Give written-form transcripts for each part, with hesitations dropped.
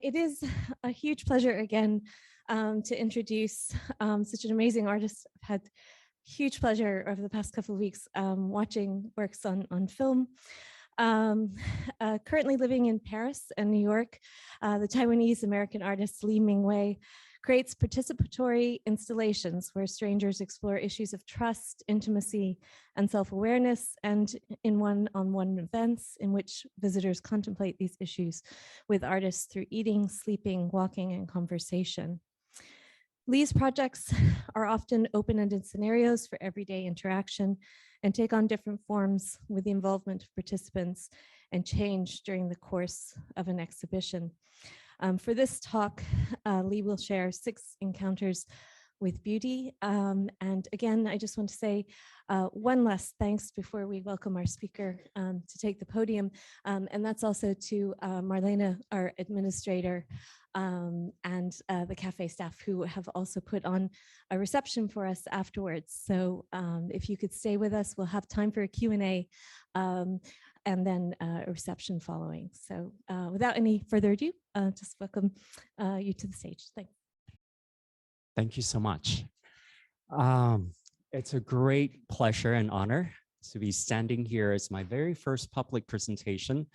It is a huge pleasure again to introduce such an amazing artist. I've had huge pleasure over the past couple of weeks watching works on film. Currently living in Paris and New York, the Taiwanese-American artist Lee Mingwei creates participatory installations where strangers explore issues of trust, intimacy, and self-awareness, and in one-on-one events in which visitors contemplate these issues with artists through eating, sleeping, walking, and conversation. Lee's projects are often open-ended scenarios for everyday interaction and take on different forms with the involvement of participants and change during the course of an exhibition. For this talk, Lee will share 6 encounters with beauty. And again, I just want to say one last thanks before we welcome our speaker to take the podium. And that's also to Marlena, our administrator, and the cafe staff who have also put on a reception for us afterwards. So if you could stay with us, we'll have time for a Q&A and then a reception following. So without any further ado, just welcome you to the stage. Thanks. Thank you so much. It's a great pleasure and honor to be standing here as my very first public presentation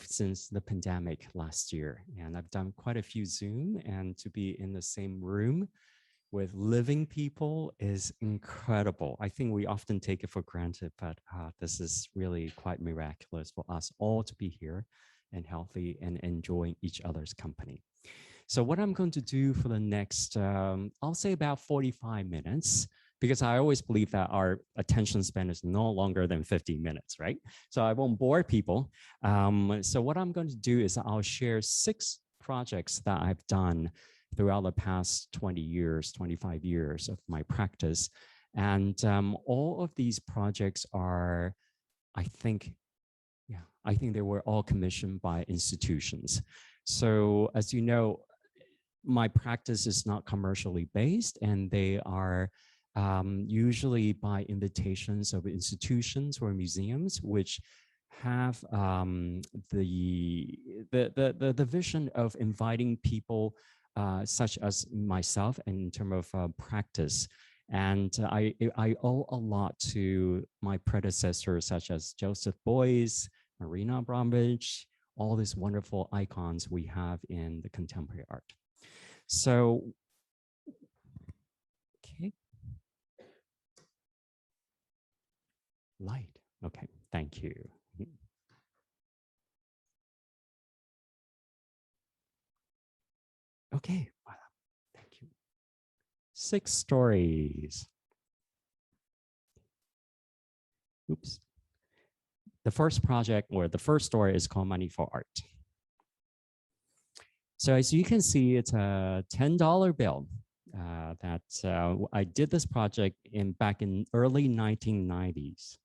since the pandemic last year. And I've done quite a few Zoom, and to be in the same room with living people is incredible. I think we often take it for granted, but this is really quite miraculous for us all to be here and healthy and enjoying each other's company. So what I'm going to do for the next, I'll say about 45 minutes, because I always believe that our attention span is no longer than 50 minutes, right? So I won't bore people. So what I'm going to do is I'll share 6 projects that I've done throughout the past 20 years, 25 years of my practice. And all of these projects are, I think they were all commissioned by institutions. So as you know, my practice is not commercially based, and they are usually by invitations of institutions or museums, which have the vision of inviting people such as myself, and in terms of practice. And I owe a lot to my predecessors, such as Joseph Beuys, Marina Abramovich, all these wonderful icons we have in the contemporary art. So, okay. Light, okay, thank you. Okay, thank you. 6 stories. Oops. The first project, or the first story, is called Money for Art. So as you can see, it's a $10 bill I did this project back in early 1990s.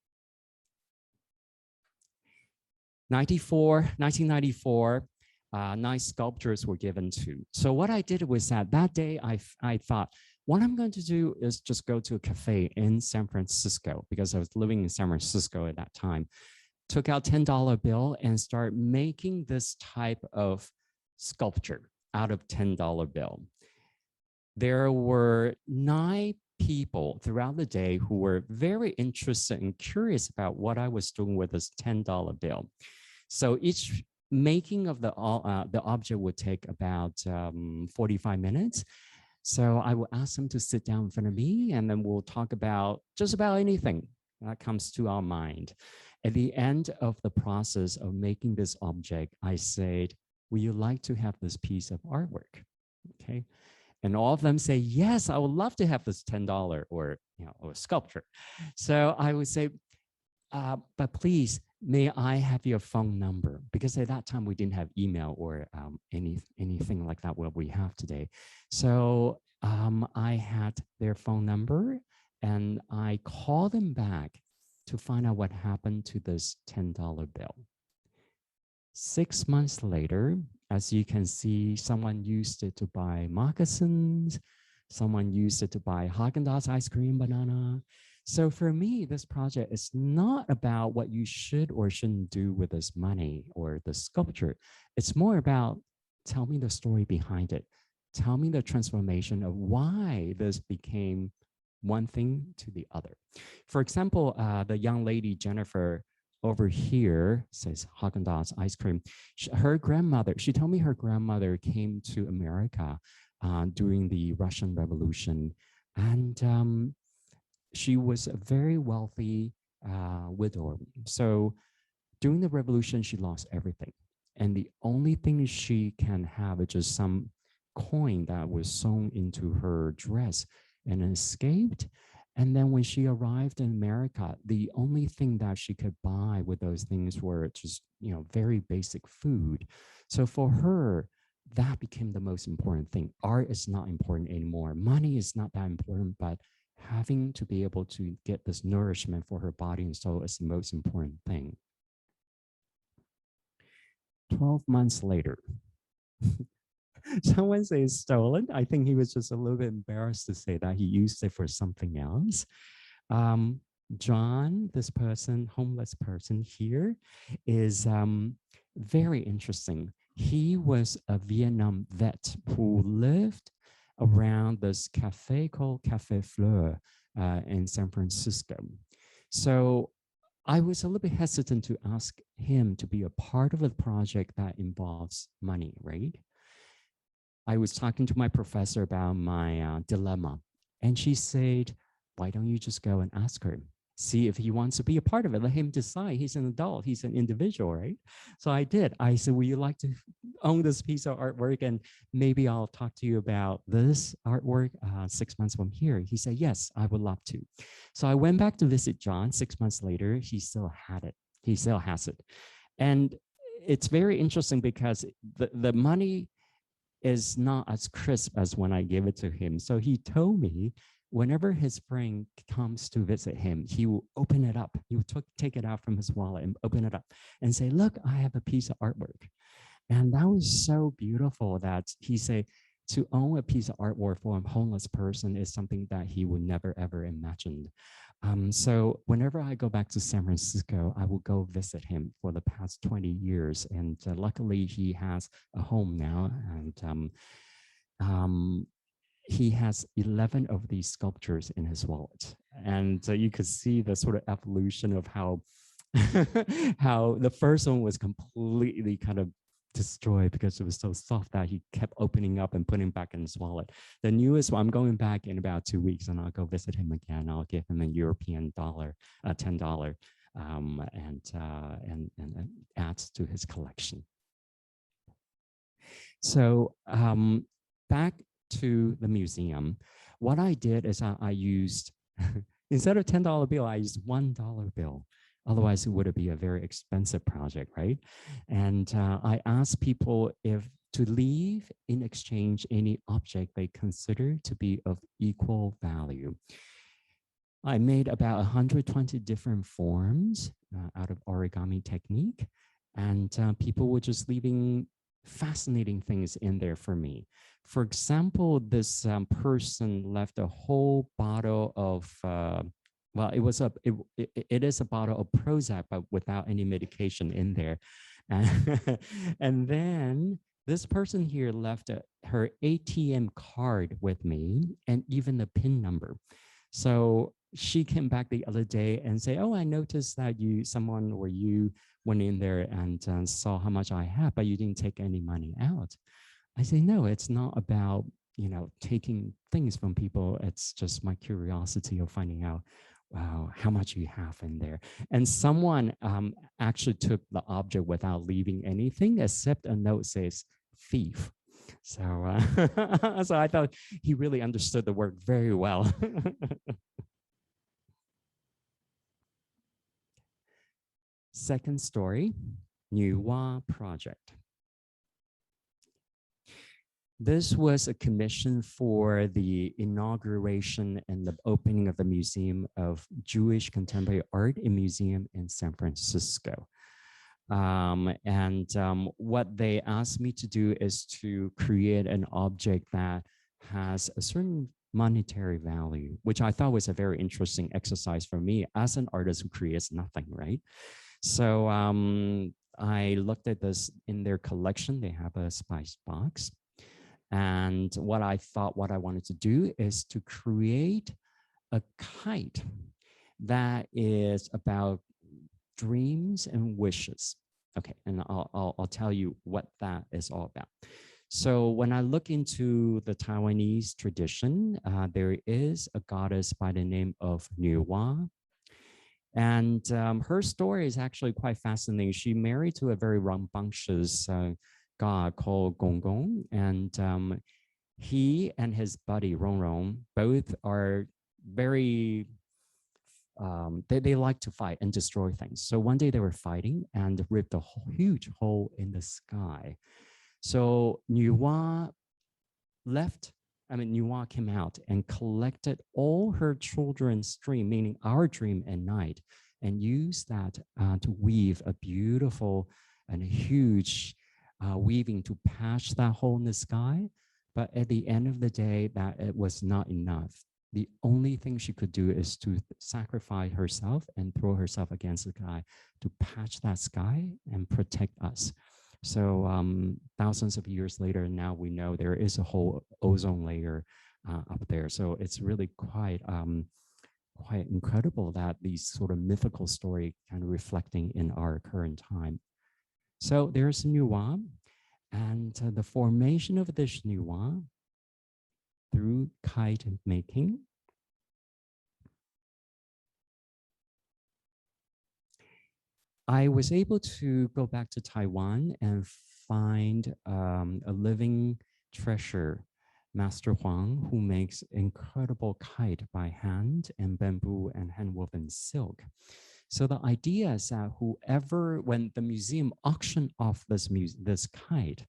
1994, 9 sculptures were given to. So what I did was that day I thought, what I'm going to do is just go to a cafe in San Francisco, because I was living in San Francisco at that time. Took out $10 bill and start making this type of sculpture out of $10 bill. There were 9 people throughout the day who were very interested and curious about what I was doing with this $10 bill. So each making of the object would take about 45 minutes. So I will ask them to sit down in front of me, and then we'll talk about just about anything that comes to our mind. At the end of the process of making this object, I said, would you like to have this piece of artwork? Okay. And all of them say, yes, I would love to have this $10 or sculpture. So I would say, but please, may I have your phone number? Because at that time we didn't have email or anything like that what we have today. So I had their phone number, and I called them back to find out what happened to this $10 bill. 6 months later, as you can see, someone used it to buy moccasins, someone used it to buy Haagen-Dazs ice cream, banana. So for me, this project is not about what you should or shouldn't do with this money or the sculpture. It's more about tell me the story behind it. Tell me the transformation of why this became one thing to the other. For example, the young lady, Jennifer, over here says Haagen-Dazs ice cream. Her grandmother, she told me her grandmother came to America during the Russian Revolution. And she was a very wealthy widow. So during the revolution, she lost everything. And the only thing she can have is just some coin that was sewn into her dress and escaped. And then when she arrived in America, the only thing that she could buy with those things were just, very basic food. So for her, that became the most important thing. Art is not important anymore. Money is not that important, but having to be able to get this nourishment for her body and soul is the most important thing. 12 months later, someone says stolen. I think he was just a little bit embarrassed to say that he used it for something else. John, this person, homeless person here, is very interesting. He was a Vietnam vet who lived around this cafe called Cafe Fleur in San Francisco. So I was a little bit hesitant to ask him to be a part of a project that involves money, right? I was talking to my professor about my dilemma, and she said, why don't you just go and ask her? See if he wants to be a part of it. Let him decide. He's an adult. He's an individual, right? So I did. I said, would you like to own this piece of artwork? And maybe I'll talk to you about this artwork 6 months from here. He said, yes, I would love to. So I went back to visit John 6 months later. He still had it. He still has it. And it's very interesting because the money is not as crisp as when I gave it to him. So he told me whenever his friend comes to visit him, he will open it up. He will take it out from his wallet and open it up and say, look, I have a piece of artwork. And that was so beautiful that he said to own a piece of artwork for a homeless person is something that he would never, ever imagined. So whenever I go back to San Francisco, I will go visit him for the past 20 years. And luckily he has a home now. And he has 11 of these sculptures in his wallet. And you could see the sort of evolution of how, how the first one was completely kind of destroyed because it was so soft that he kept opening up and putting back in his wallet. The newest one, I'm going back in about 2 weeks and I'll go visit him again. I'll give him a European dollar, $10, and adds to his collection. So back to the museum, what I did is I used, instead of $10 bill, I used $1 bill. Otherwise, it would be a very expensive project, right? And I asked people if to leave in exchange any object they consider to be of equal value. I made about 120 different forms out of origami technique, and people were just leaving fascinating things in there for me. For example, this person left a whole bottle of well, it is a bottle of Prozac, but without any medication in there. And then this person here left her ATM card with me and even the PIN number. So she came back the other day and say, oh, I noticed that someone or you went in there and saw how much I have, but you didn't take any money out. I say, no, it's not about, taking things from people. It's just my curiosity of finding out how much you have in there. And someone actually took the object without leaving anything except a note says thief. So, so I thought he really understood the word very well. Second story, New Hua project. This was a commission for the inauguration and the opening of the Museum of Jewish Contemporary Art and Museum in San Francisco. What they asked me to do is to create an object that has a certain monetary value, which I thought was a very interesting exercise for me as an artist who creates nothing, right? So I looked at this in their collection. They have a spice box. And what I wanted to do is to create a kite that is about dreams and wishes. Okay, and I'll tell you what that is all about. So when I look into the Taiwanese tradition, there is a goddess by the name of Nuwa. And her story is actually quite fascinating. She married to a very rambunctious god called Gong Gong. And he and his buddy Rong Rong both are very they like to fight and destroy things. So one day they were fighting and ripped a huge hole in the sky. So Nuwa Nuwa came out and collected all her children's dream, meaning our dream at night, and used that to weave a beautiful and a huge weaving to patch that hole in the sky. But at the end of the day, that it was not enough. The only thing she could do is to sacrifice herself and throw herself against the sky to patch that sky and protect us. So thousands of years later, now we know there is a whole ozone layer up there. So it's really quite incredible that these sort of mythical story kind of reflecting in our current time. So there's Nuwa, and the formation of this Nuwa through kite making. I was able to go back to Taiwan and find a living treasure, Master Huang, who makes incredible kite by hand and bamboo and hand-woven silk. So the idea is that when the museum auctioned off this kite,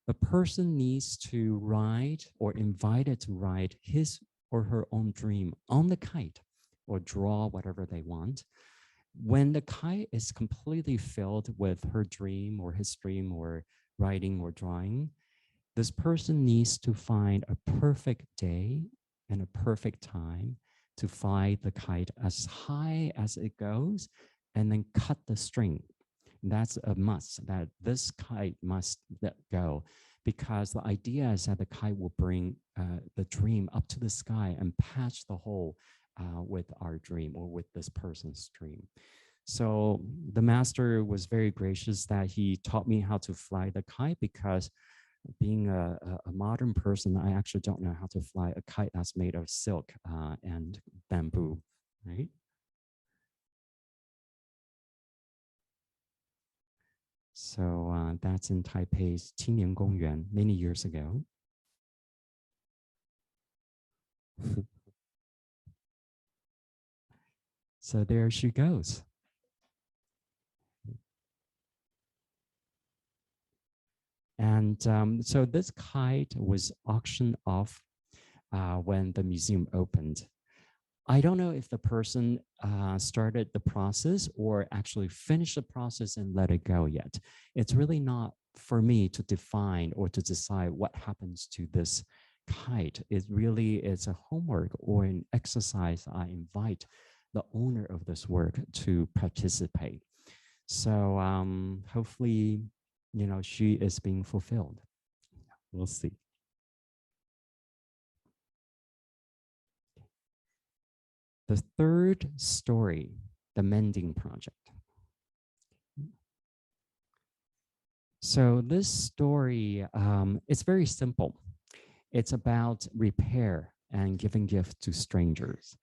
the person needs to write or invited to write his or her own dream on the kite or draw whatever they want. When the kite is completely filled with her dream or his dream or writing or drawing, this person needs to find a perfect day and a perfect time to fly the kite as high as it goes and then cut the string. That's a must, that this kite must let go, because the idea is that the kite will bring the dream up to the sky and patch the hole with our dream or with this person's dream. So the master was very gracious that he taught me how to fly the kite, because being a modern person, I actually don't know how to fly a kite that's made of silk and bamboo, right? So that's in Taipei's Qingnian Gongyuan many years ago. So there she goes. And so this kite was auctioned off when the museum opened. I don't know if the person started the process or actually finished the process and let it go yet. It's really not for me to define or to decide what happens to this kite. It really is a homework or an exercise. I invite the owner of this work to participate. So hopefully, she is being fulfilled. We'll see. The third story, the mending project. So this story, it's very simple. It's about repair and giving gifts to strangers.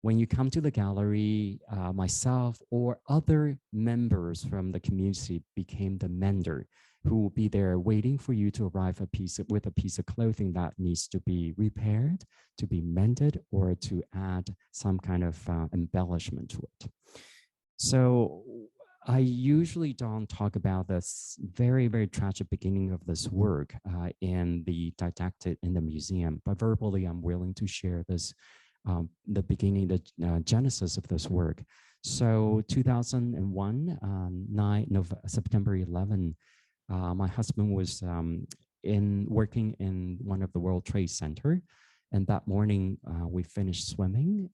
When you come to the gallery, myself or other members from the community became the mender, who will be there waiting for you to arrive with a piece of clothing that needs to be repaired, to be mended, or to add some kind of embellishment to it. So I usually don't talk about this very, very tragic beginning of this work in the didactic in the museum, but verbally I'm willing to share this, the beginning, the genesis of this work. So 2001, September 11, my husband was working in one of the World Trade Center, and that morning we finished swimming.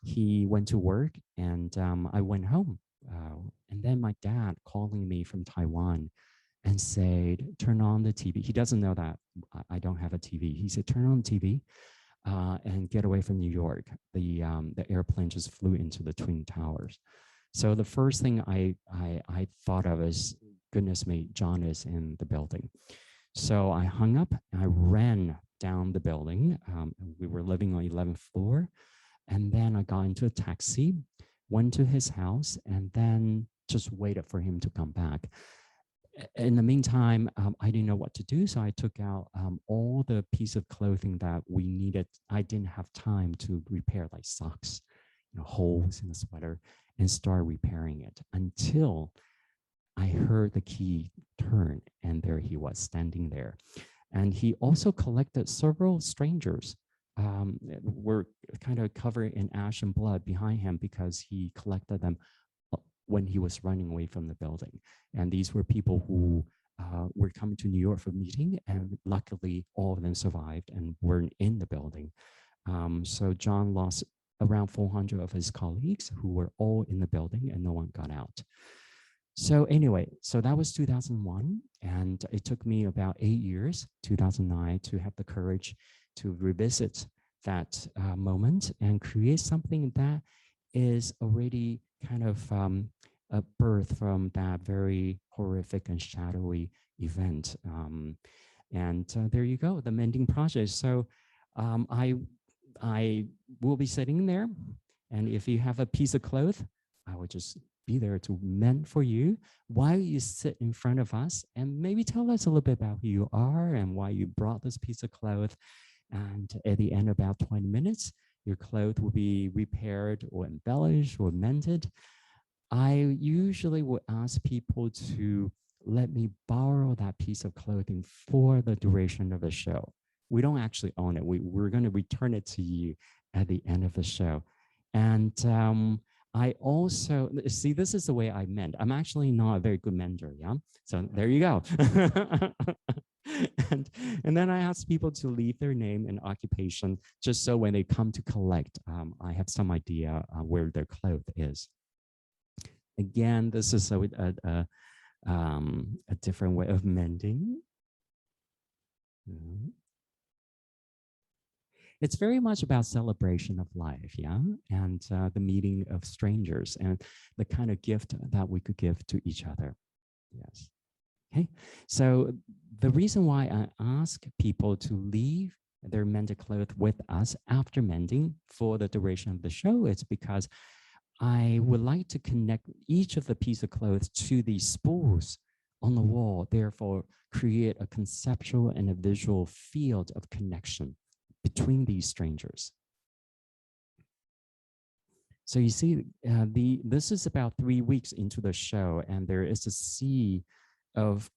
He went to work, and I went home. And then my dad calling me from Taiwan and said, turn on the TV. He doesn't know that I don't have a TV. He said, turn on the TV and get away from New York. The airplane just flew into the Twin Towers. So the first thing I thought of is, goodness me, John is in the building. So I hung up and I ran down the building. We were living on 11th floor. And then I got into a taxi, went to his house, and then just waited for him to come back. In the meantime, I didn't know what to do. So I took out all the piece of clothing that we needed. I didn't have time to repair, like socks, holes in the sweater, and start repairing it until I heard the key turn, and there he was standing there. And he also collected several strangers. Were kind of covered in ash and blood behind him because he collected them when he was running away from the building. And these were people who were coming to New York for a meeting, and luckily all of them survived and weren't in the building. So John lost around 400 of his colleagues who were all in the building, and no one got out. So anyway, so that was 2001, and it took me about 8 years, 2009, to have the courage to revisit that moment and create something that is already kind of a birth from that very horrific and shadowy event. And there you go, the mending project. So I will be sitting there, and if you have a piece of cloth, I will just be there to mend for you while you sit in front of us, and maybe tell us a little bit about who you are and why you brought this piece of cloth. And at the end, about 20 minutes, your clothes will be repaired or embellished or mended. I usually would ask people to let me borrow that piece of clothing for the duration of the show. We don't actually own it. We're going to return it to you at the end of the show. And I also, see, this is the way I mend. I'm actually not a very good mender, yeah? So there you go. and then I ask people to leave their name and occupation, just so when they come to collect, I have some idea where their clothes is. Again, this is a different way of mending. It's very much about celebration of life, yeah, and the meeting of strangers and the kind of gift that we could give to each other. Yes. Okay. So the reason why I ask people to leave their mended clothes with us after mending for the duration of the show is because I would like to connect each of the piece of clothes to these spools on the wall, therefore create a conceptual and a visual field of connection between these strangers. So you see, this is about 3 weeks into the show, and there is a sea of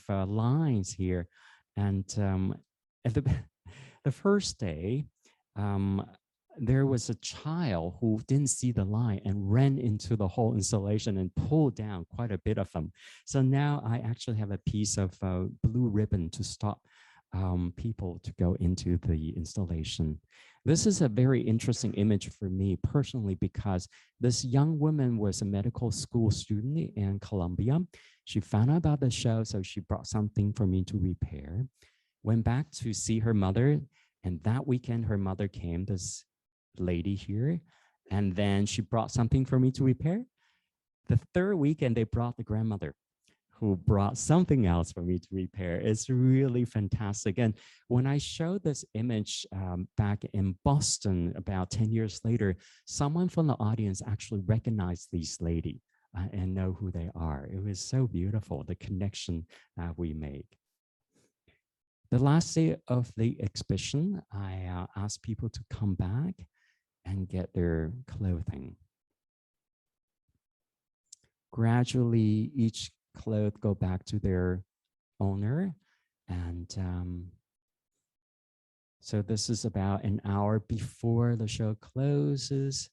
lines here. And at the first day, there was a child who didn't see the line and ran into the whole installation and pulled down quite a bit of them. So now I actually have a piece of blue ribbon to stop people to go into the installation. This is a very interesting image for me personally because this young woman was a medical school student in Colombia. She found out about the show, so she brought something for me to repair. Went back to see her mother, and that weekend her mother came, this lady here, and then she brought something for me to repair. The third weekend they brought the grandmother, who brought something else for me to repair. It's really fantastic. And when I showed this image back in Boston about 10 years later, someone from the audience actually recognized this lady and know who they are. It was so beautiful, the connection that we make. The last day of the exhibition, I asked people to come back and get their clothing. Gradually, each clothes go back to their owner, and so this is about an hour before the show closes,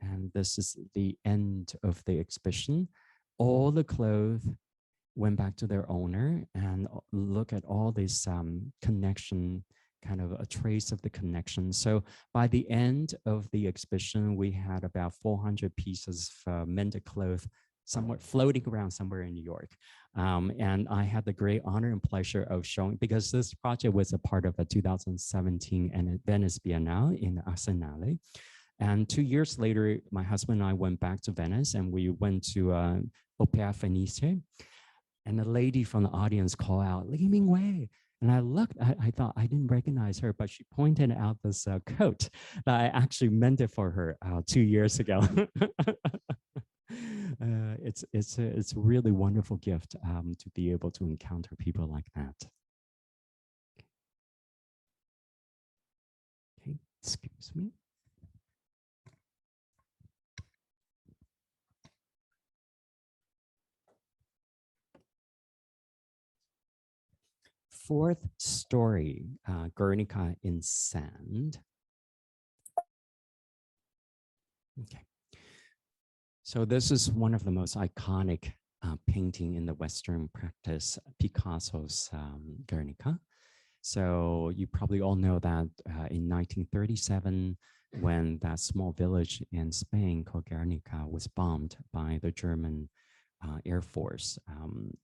and this is the end of the exhibition. All the clothes went back to their owner, and look at all this connection kind of a trace of the connection. So by the end of the exhibition, we had about 400 pieces of mended clothes somewhere floating around somewhere in New York. And I had the great honor and pleasure of showing, because this project was a part of a 2017 and Venice Biennale in Arsenale. And 2 years later, my husband and I went back to Venice and we went to Opera Fenice. And the lady from the audience called out, Lee Mingwei. And I looked, I thought I didn't recognize her, but she pointed out this coat that I actually mended for her 2 years ago. It's a really wonderful gift to be able to encounter people like that. Okay, excuse me. Fourth story, Guernica in sand. Okay. So this is one of the most iconic painting in the Western practice, Picasso's Guernica. So you probably all know that in 1937, when that small village in Spain called Guernica was bombed by the German Air Force,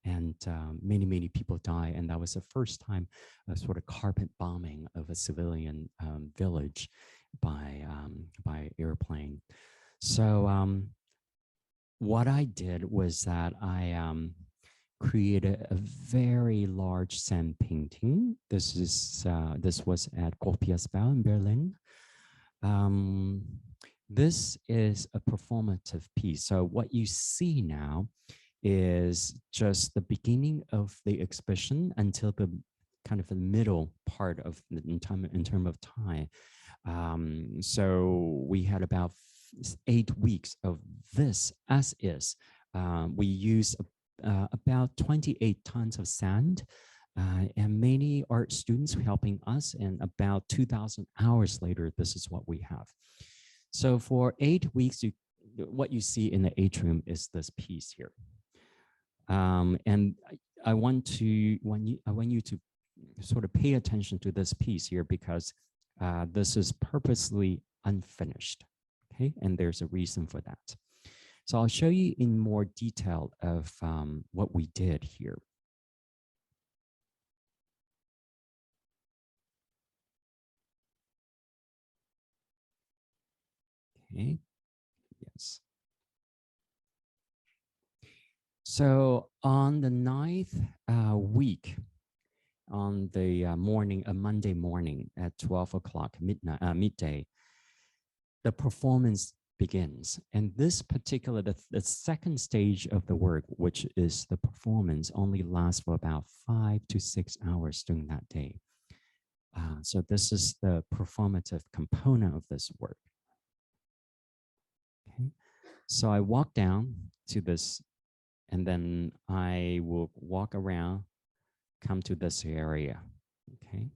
and many people died, and that was the first time a sort of carpet bombing of a civilian village by airplane. So what I did was that I created a very large sand painting. This was at Gropiusbau in Berlin. This is a performative piece. So what you see now is just the beginning of the exhibition until the kind of the middle part of the in terms of time. So we had about 8 weeks of this as is. We used about 28 tons of sand and many art students helping us, and about 2,000 hours later, this is what we have. So for 8 weeks, what you see in the atrium is this piece here. And I want you to sort of pay attention to this piece here, because this is purposely unfinished, okay? And there's a reason for that. So I'll show you in more detail of what we did here. Okay, yes. So on the 9th week, on the morning, a Monday morning at 12 o'clock midday, the performance begins. And this particular, the second stage of the work, which is the performance, only lasts for about 5 to 6 hours during that day. So this is the performative component of this work. Okay. So I walk down to this, and then I will walk around, come to this area, okay?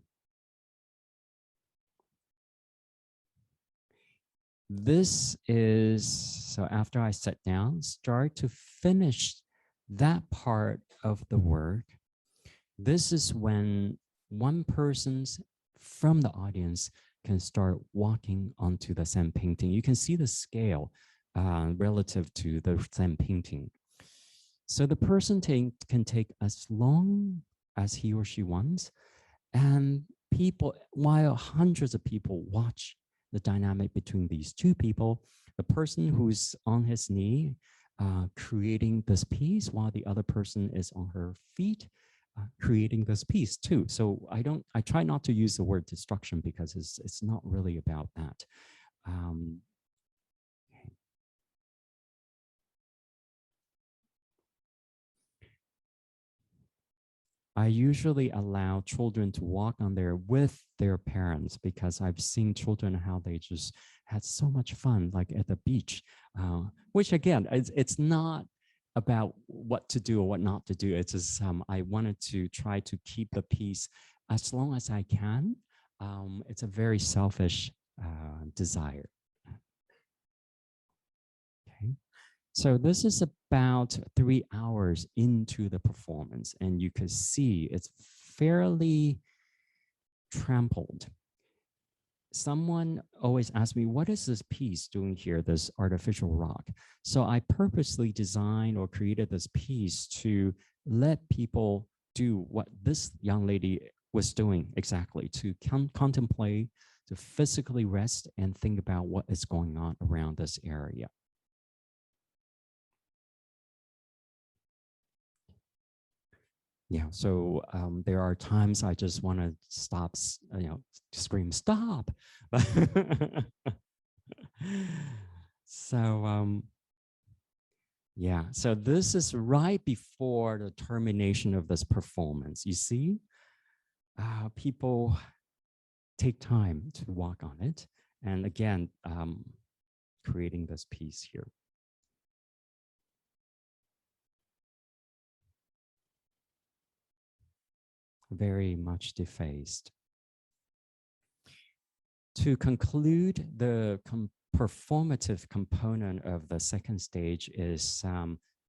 This is, so after I sit down, start to finish that part of the work, this is when one person's from the audience can start walking onto the sand painting. You can see the scale relative to the sand painting. So the person can take as long as he or she wants, and people, while hundreds of people watch the dynamic between these two people, the person who's on his knee creating this piece, while the other person is on her feet creating this piece too. So I try not to use the word destruction, because it's not really about that. I usually allow children to walk on there with their parents, because I've seen children how they just had so much fun, like at the beach, which again, it's not about what to do or what not to do. It's just I wanted to try to keep the piece as long as I can. It's a very selfish desire. Okay. So this is about 3 hours into the performance, and you can see it's fairly trampled. Someone always asks me, what is this piece doing here, this artificial rock? So I purposely designed or created this piece to let people do what this young lady was doing exactly, to contemplate, to physically rest and think about what is going on around this area. Yeah, so there are times I just want to stop, scream, stop. So, yeah, so this is right before the termination of this performance. You see, people take time to walk on it. And again, creating this piece here. Very much defaced. To conclude, the performative component of the second stage is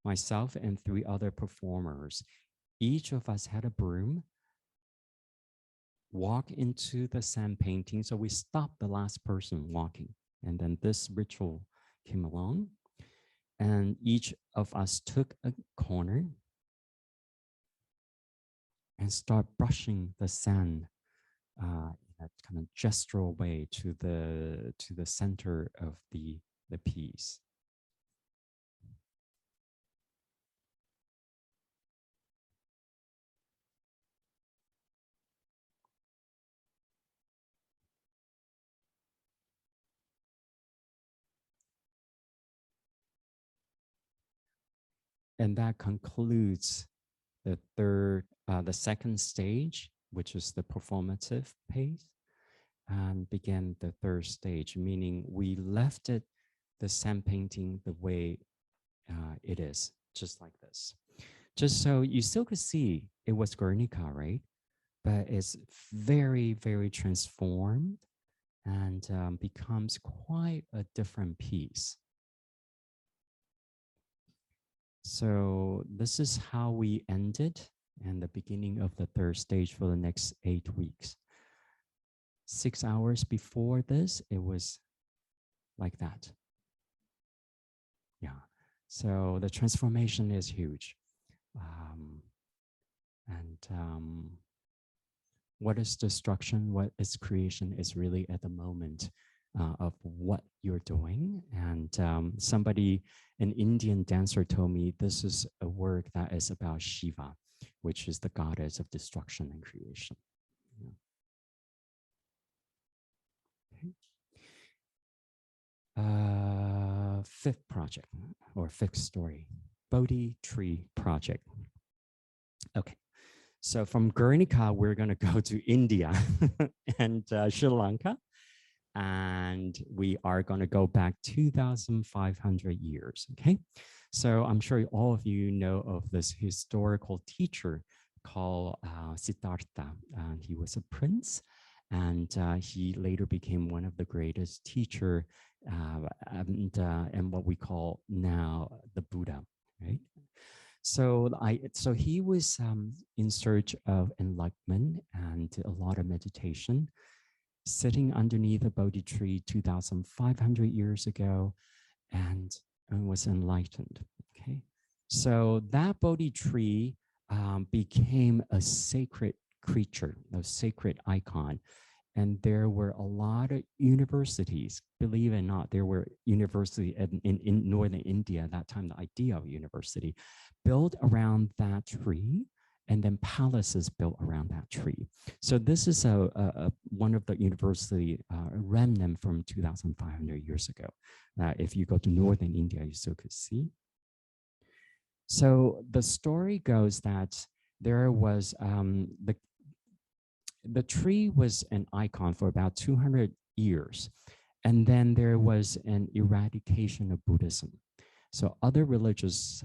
myself and 3 other performers. Each of us had a broom, walk into the sand painting. So we stopped the last person walking. And then this ritual came along. And each of us took a corner and start brushing the sand in a kind of gestural way to the center of the piece. And that concludes the second stage, which is the performative phase, and began the third stage, meaning we left it, the sand painting, the way it is, just like this. Just so you still could see it was Guernica, right? But it's very, very transformed and becomes quite a different piece. So this is how we ended and the beginning of the third stage for the next 8 weeks. 6 hours before this, it was like that. Yeah. So the transformation is huge. What is destruction, what is creation is really at the moment of what you're doing. And somebody, an Indian dancer, told me this is a work that is about Shiva, which is the goddess of destruction and creation. Yeah. Okay. Fifth project or fifth story, Bodhi Tree Project. Okay. So from Guernica, we're going to go to India and Sri Lanka. And we are going to go back 2,500 years, okay? So I'm sure all of you know of this historical teacher called Siddhartha. He was a prince, and he later became one of the greatest teacher and what we call now the Buddha, right? So he was in search of enlightenment and a lot of meditation, sitting underneath a Bodhi tree 2,500 years ago, and was enlightened. Okay, so that Bodhi tree became a sacred creature, a sacred icon. And there were a lot of universities, believe it or not, there were universities in northern India at that time, the idea of university, built around that tree, and then palaces built around that tree. So this is one of the university remnant from 2,500 years ago. If you go to northern India, you still could see. So the story goes that there was the tree was an icon for about 200 years. And then there was an eradication of Buddhism. So other religious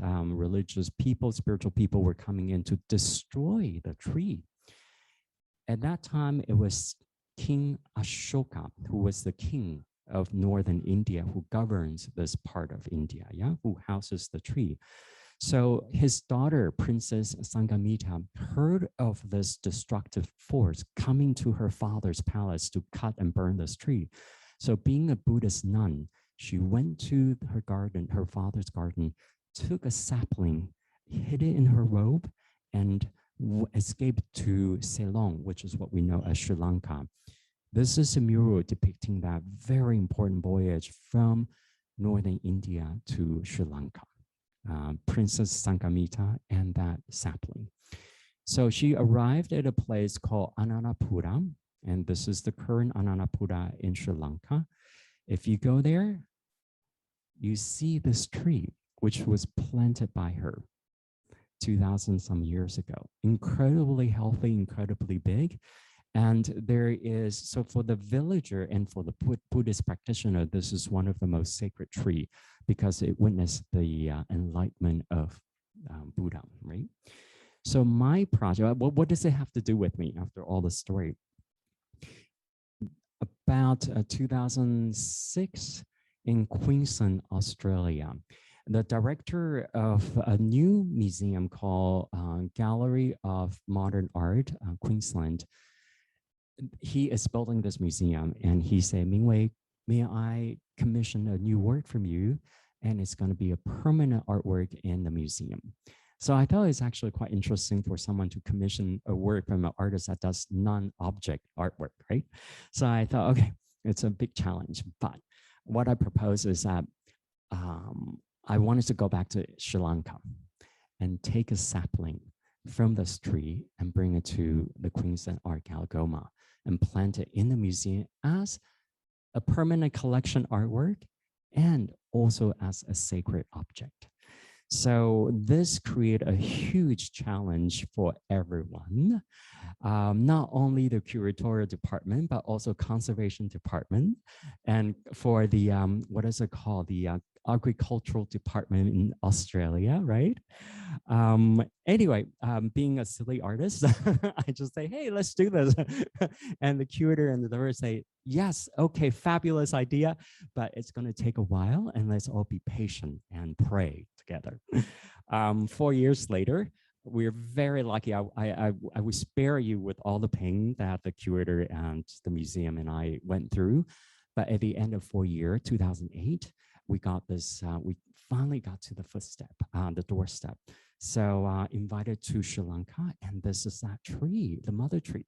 people, spiritual people were coming in to destroy the tree. At that time, it was King Ashoka, who was the king of northern India, who governs this part of India, yeah, who houses the tree. So his daughter, Princess Sangamita, heard of this destructive force coming to her father's palace to cut and burn this tree. So being a Buddhist nun, she went to her garden, her father's garden, took a sapling, hid it in her robe, and escaped to Ceylon, which is what we know as Sri Lanka. This is a mural depicting that very important voyage from northern India to Sri Lanka. Princess Sangamita and that sapling. So she arrived at a place called Ananapura, and this is the current Ananapura in Sri Lanka. If you go there, you see this tree, which was planted by her 2,000 some years ago. Incredibly healthy, incredibly big. And there is, so for the villager and for the Buddhist practitioner, this is one of the most sacred tree because it witnessed the enlightenment of Buddha, right? So my project, what does it have to do with me after all the story? About 2006 in Queensland, Australia, the director of a new museum called Gallery of Modern Art, Queensland, he is building this museum and he said, Mingwei, may I commission a new work from you? And it's going to be a permanent artwork in the museum. So I thought it's actually quite interesting for someone to commission a work from an artist that does non-object artwork, right? So I thought, okay, it's a big challenge. But what I propose is that I wanted to go back to Sri Lanka and take a sapling from this tree and bring it to the Queensland Art Gallery Goma and plant it in the museum as a permanent collection artwork and also as a sacred object. So this created a huge challenge for everyone, not only the curatorial department, but also conservation department. And for the, what is it called? The agricultural department in Australia, right? Anyway, being a silly artist, I just say, hey, let's do this. And the curator and the director say, yes, okay, fabulous idea, but it's going to take a while and let's all be patient and pray together. 4 years later, we're very lucky. I will spare you with all the pain that the curator and the museum and I went through. But at the end of 4 years, 2008, we got this, we finally got to the footstep, the doorstep. So invited to Sri Lanka, and this is that tree, the mother tree.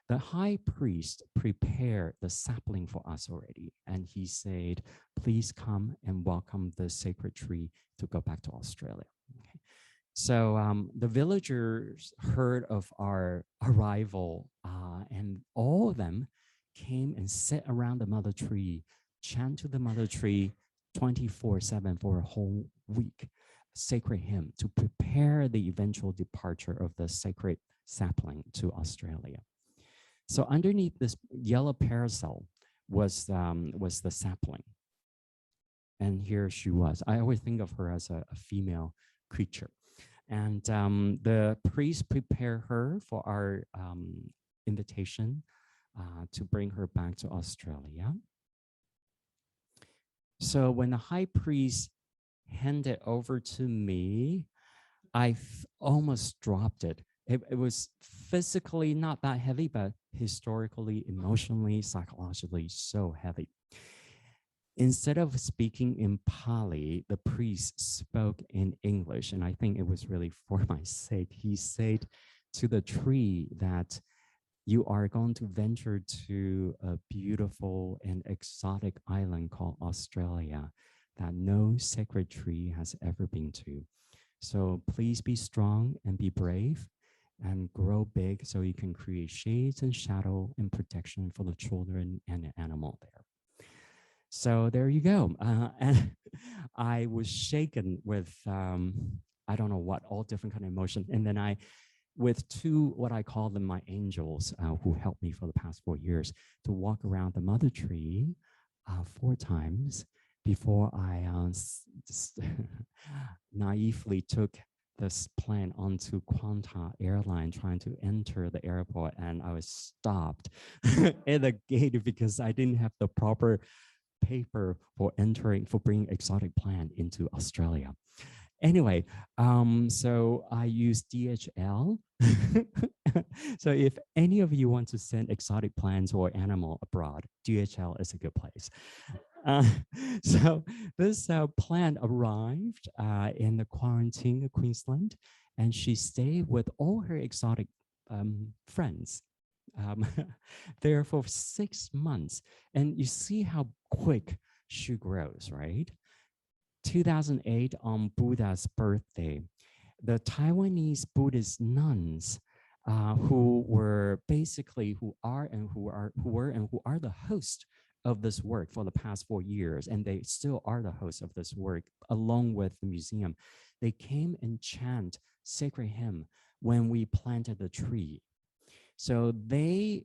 The high priest prepared the sapling for us already. And he said, please come and welcome the sacred tree to go back to Australia. Okay. So the villagers heard of our arrival and all of them came and sat around the mother tree, chant to the mother tree 24/7 for a whole week, sacred hymn to prepare the eventual departure of the sacred sapling to Australia. So underneath this yellow parasol was the sapling. And here she was. I always think of her as a female creature. And the priest prepared her for our invitation to bring her back to Australia. So when the high priest handed over to me, I almost dropped it. It was physically not that heavy, but historically, emotionally, psychologically, so heavy. Instead of speaking in Pali, the priest spoke in English, and I think it was really for my sake. He said to the tree that you are going to venture to a beautiful and exotic island called Australia that no sacred tree has ever been to. So please be strong and be brave and grow big so you can create shades and shadow and protection for the children and the animal there. So there you go. And I was shaken with, I don't know what, all different kind of emotions. And then with two, what I call them my angels, who helped me for the past 4 years to walk around the mother tree 4 times before I naively took this plane onto Qantas airline trying to enter the airport, and I was stopped at the gate because I didn't have the proper paper for bringing exotic plant into Australia. Anyway, so I use DHL. So if any of you want to send exotic plants or animal abroad, DHL is a good place. Uh, so this plant arrived in the quarantine of Queensland, and she stayed with all her exotic friends there for 6 months. And you see how quick she grows, right? 2008, on Buddha's birthday, the Taiwanese Buddhist nuns who were basically who were and who are the host of this work for the past 4 years, and they still are the host of this work along with the museum. They came and chant sacred hymn when we planted the tree. So they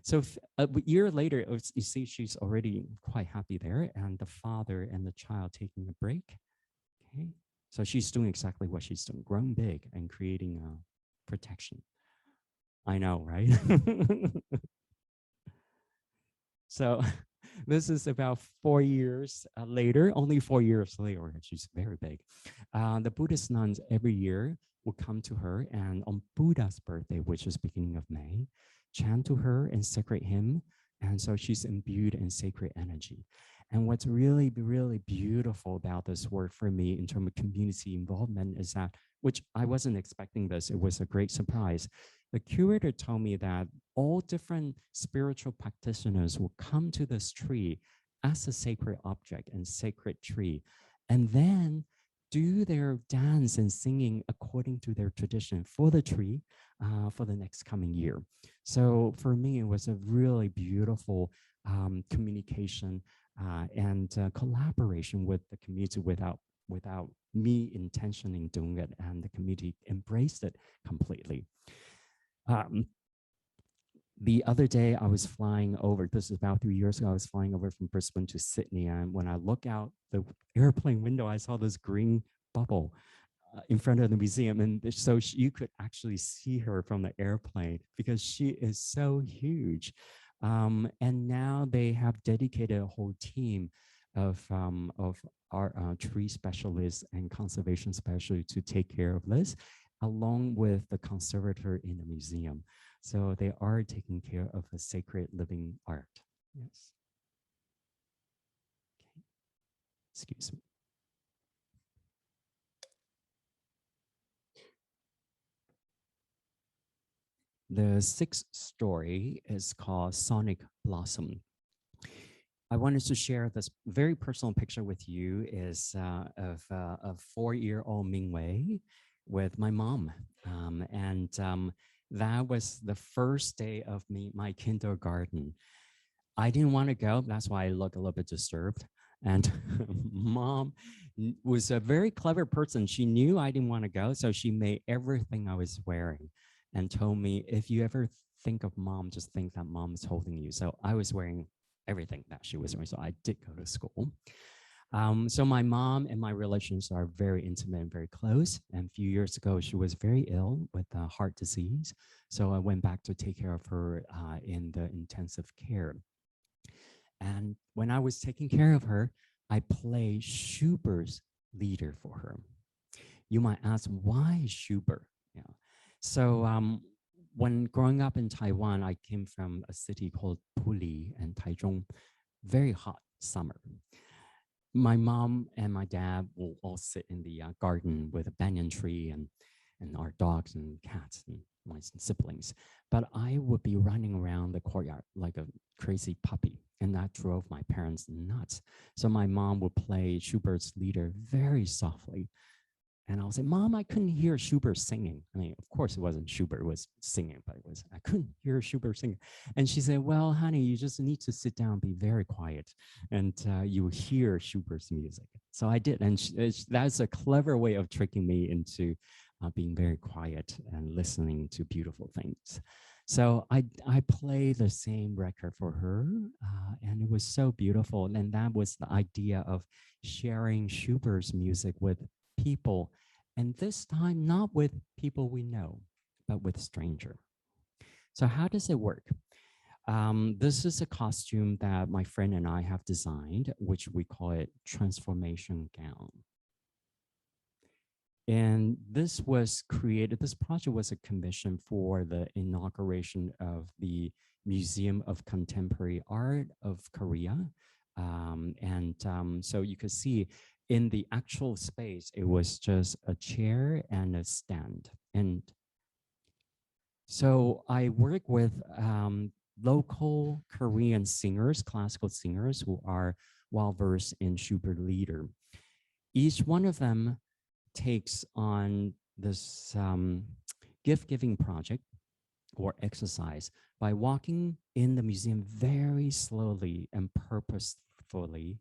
so a year later, you see she's already quite happy there, and the father and the child taking a break. Okay, so she's doing exactly what she's doing, growing big and creating protection. I know, right? So this is about 4 years later, only 4 years later, she's very big. The Buddhist nuns every year will come to her, and on Buddha's birthday, which is beginning of May, chant to her in sacred hymn. And so she's imbued in sacred energy. And what's really, really beautiful about this work for me in terms of community involvement is that, which I wasn't expecting this, it was a great surprise. The curator told me that all different spiritual practitioners will come to this tree as a sacred object and sacred tree, and then do their dance and singing according to their tradition for the tree for the next coming year. So for me, it was a really beautiful communication and collaboration with the community without me intentioning doing it, and the community embraced it completely. The other day I was flying over, this is about 3 years ago, I was flying over from Brisbane to Sydney, and when I look out the airplane window, I saw this green bubble in front of the museum, and so you could actually see her from the airplane because she is so huge. And now they have dedicated a whole team of our tree specialists and conservation specialists to take care of this, along with the conservator in the museum. So they are taking care of a sacred living art. Yes. Okay. Excuse me. The sixth story is called Sonic Blossom. I wanted to share this very personal picture with you is of a 4-year-old Mingwei with my mom. That was the first day of my kindergarten. I didn't want to go. That's why I look a little bit disturbed. And mom was a very clever person. She knew I didn't want to go, so she made everything I was wearing and told me, if you ever think of mom, just think that mom is holding you. So I was wearing everything that she was wearing. So I did go to school. So my mom and my relations are very intimate and very close. And a few years ago, she was very ill with heart disease. So I went back to take care of her in the intensive care. And when I was taking care of her, I played Schubert's Lieder for her. You might ask, why Schubert? Yeah. So when growing up in Taiwan, I came from a city called Puli and Taichung, very hot summer. My mom and my dad will all sit in the garden with a banyan tree and our dogs and cats and my siblings. But I would be running around the courtyard like a crazy puppy, and that drove my parents nuts. So my mom would play Schubert's Lieder very softly. And I'll say, Mom, I couldn't hear Schubert singing. I mean, of course it wasn't Schubert was singing, but I couldn't hear Schubert singing. And she said, well, honey, you just need to sit down, be very quiet, and you hear Schubert's music. So I did, and that's a clever way of tricking me into being very quiet and listening to beautiful things. So I played the same record for her, and it was so beautiful. And that was the idea of sharing Schubert's music with people, and this time not with people we know, but with stranger. So how does it work? This is a costume that my friend and I have designed, which we call it transformation gown. And this project was a commission for the inauguration of the Museum of Contemporary Art of Korea. So you could see in the actual space, it was just a chair and a stand. And so I work with local Korean singers, classical singers who are well-versed in Schubert Lieder. Each one of them takes on this gift-giving project or exercise by walking in the museum very slowly and purposefully.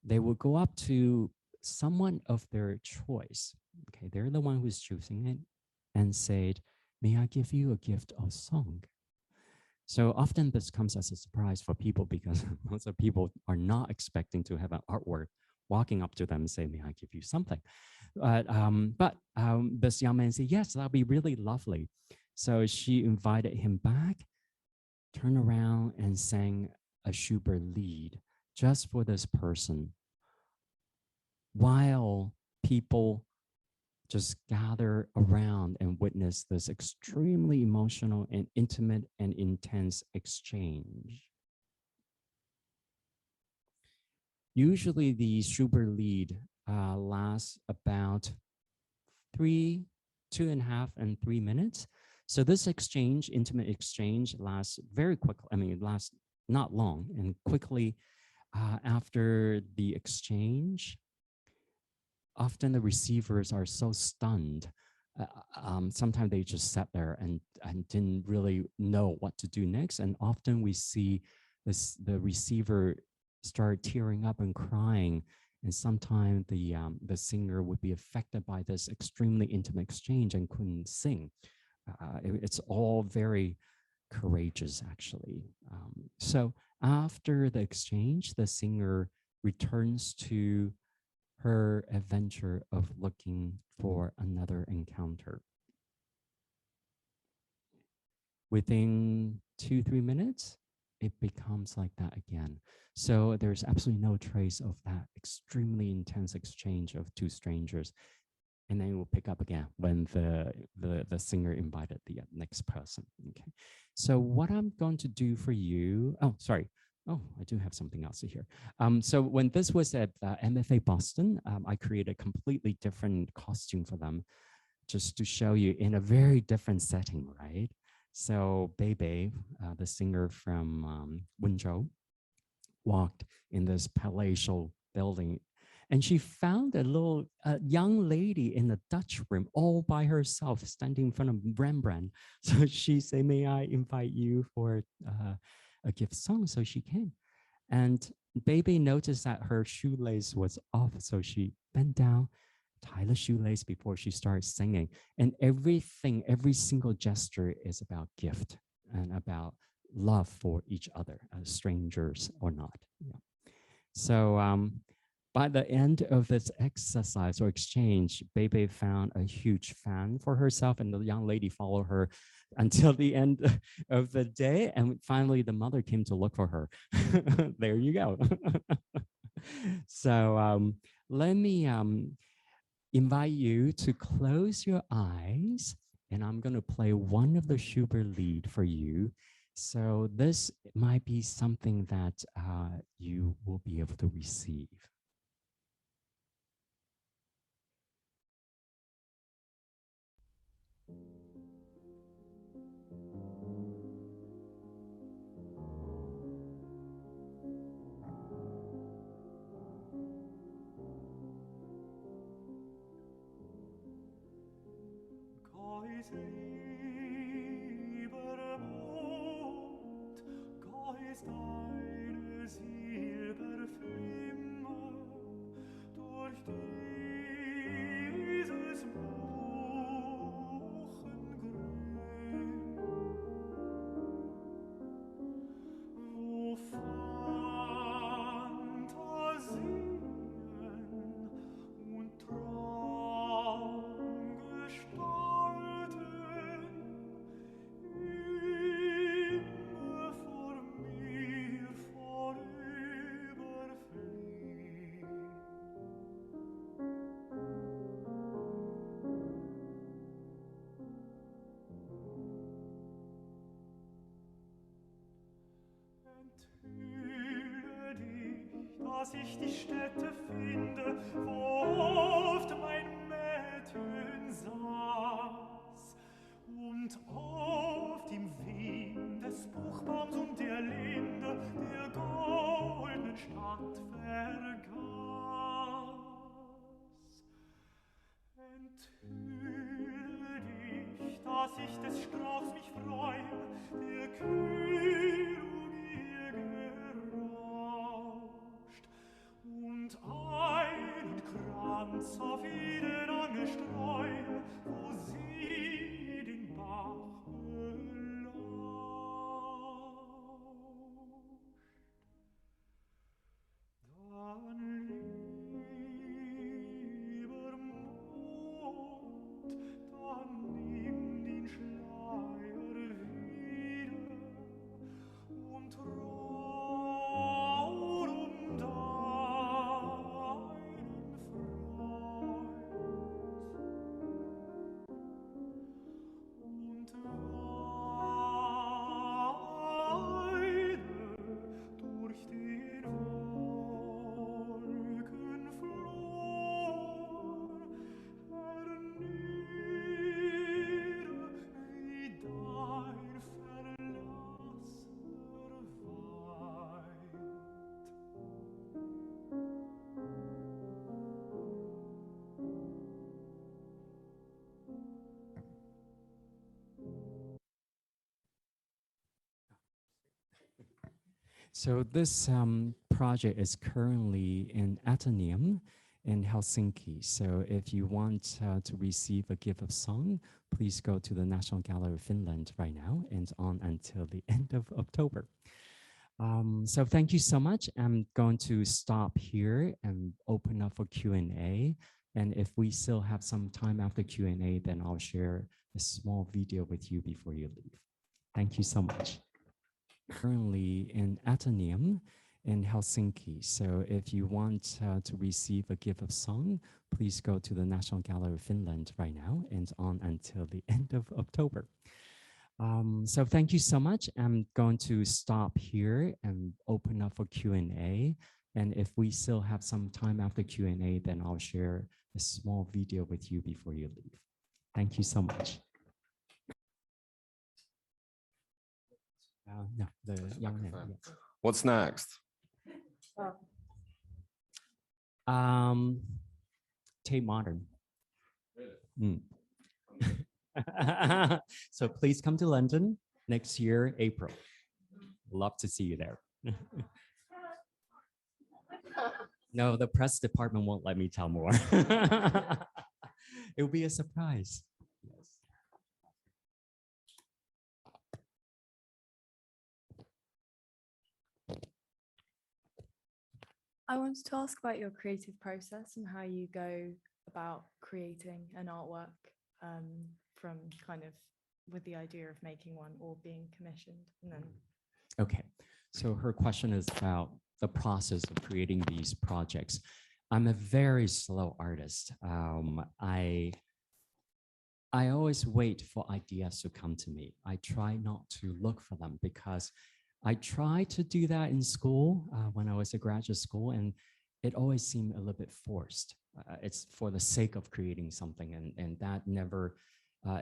They will go up to someone of their choice. Okay, they're the one who's choosing it, and say, "May I give you a gift of song?" So often this comes as a surprise for people because most of people are not expecting to have an artwork walking up to them and say, "May I give you something?" But this young man said, "Yes, that'll be really lovely." So she invited him back, turned around and sang a Schubert Lied just for this person, while people just gather around and witness this extremely emotional and intimate and intense exchange. Usually the Schubert Lied lasts about 2.5 and 3 minutes. So this exchange, intimate exchange, lasts very quickly. I mean, it lasts not long, and quickly after the exchange, often the receivers are so stunned. Sometimes they just sat there and didn't really know what to do next. And often we see the receiver start tearing up and crying. And sometimes the singer would be affected by this extremely intimate exchange and couldn't sing. It's all very courageous, actually. So after the exchange, the singer returns to her adventure of looking for another encounter. Within 2-3 minutes, it becomes like that again. So there's absolutely no trace of that extremely intense exchange of two strangers. And then it will pick up again when the singer invited the next person. Okay. So what I'm going to do for you, oh, sorry. Oh, I do have something else here. So when this was at MFA Boston, I created a completely different costume for them just to show you in a very different setting, right? So Bebe, the singer from Wenzhou, walked in this palatial building, and she found a little young lady in a Dutch room all by herself, standing in front of Rembrandt. So she said, "May I invite you for a gift song?" So she came, and Baby noticed that her shoelace was off, so she bent down, tied the shoelace before she started singing. And everything, every single gesture is about gift and about love for each other, as strangers or not. Yeah. So by the end of this exercise or exchange, Bebe found a huge fan for herself, and the young lady followed her until the end of the day. And finally, the mother came to look for her. There you go. So let me invite you to close your eyes, and I'm going to play one of the Schubert Lied for you. So this might be something that you will be able to receive. dass ich die Stätte finde, wo oft mein Mädchen saß. Und auf dem Wind des Buchbaums und der Linde der goldenen Stadt vergaß. Enthülle dich, dass ich des Strauchs mich freue, der Kühlung ihr gerauscht, und einen Kranz auf jeden Anne streue, wo sie den Bach belauscht. Dann, lieber Mond, dann nimm den Schleier wieder und trauer um deinen Freund. Und weine durch den Wolkenflor, erniedre wie dein Verlassener weint. So this project is currently in Atheneum in Helsinki. So if you want to receive a gift of song, please go to the National Gallery of Finland right now and on until the end of October. So thank you so much. I'm going to stop here and open up for Q&A. And if we still have some time after Q&A, then I'll share a small video with you before you leave. Thank you so much. Currently in Atheneum in Helsinki. So if you want to receive a gift of song, please go to the National Gallery of Finland right now and on until the end of October. So thank you so much. I'm going to stop here and open up for Q&A. And if we still have some time after Q&A, then I'll share a small video with you before you leave. Thank you so much. No, the young man. Yeah. What's next? Tate Modern. So please come to London next year, April. Love to see you there. No, the press department won't let me tell more. It will be a surprise. Yes. I wanted to ask about your creative process and how you go about creating an artwork from kind of with the idea of making one or being commissioned. And then Okay, so her question is about the process of creating these projects. I'm a very slow artist. I always wait for ideas to come to me. I try not to look for them because I tried to do that in school when I was at graduate school, and it always seemed a little bit forced. It's for the sake of creating something, and that never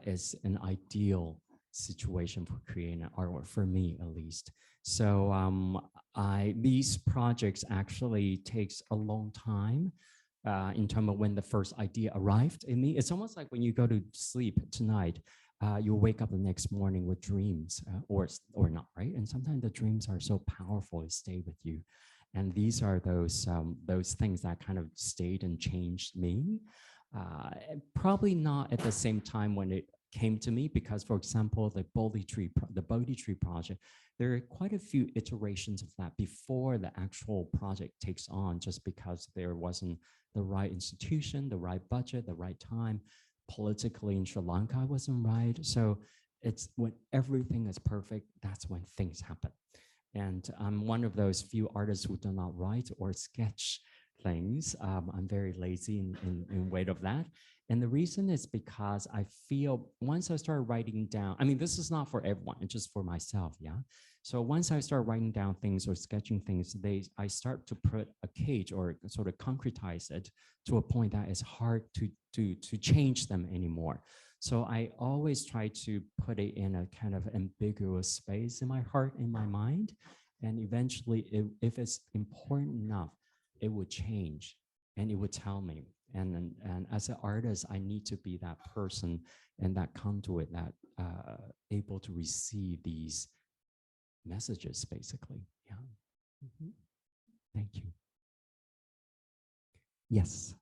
is an ideal situation for creating an artwork, for me at least. So these projects actually takes a long time in terms of when the first idea arrived in me. It's almost like when you go to sleep tonight, you'll wake up the next morning with dreams or not, right? And sometimes the dreams are so powerful, they stay with you. And these are those things that kind of stayed and changed me. Probably not at the same time when it came to me, because for example, the Bodhi Tree project, there are quite a few iterations of that before the actual project takes on, just because there wasn't the right institution, the right budget, the right time. Politically in Sri Lanka wasn't right. So it's when everything is perfect, that's when things happen. And I'm one of those few artists who do not write or sketch things. I'm very lazy in weight of that. And the reason is because I feel once I start writing down, I mean, this is not for everyone, it's just for myself, yeah? So once I start writing down things or sketching things, I start to put a cage or sort of concretize it to a point that it's hard to change them anymore. So I always try to put it in a kind of ambiguous space in my heart, in my mind. And eventually, if it's important enough, it would change and it would tell me. And as an artist, I need to be that person and that conduit that able to receive these messages, basically. Yeah. Mm-hmm. Thank you. Yes.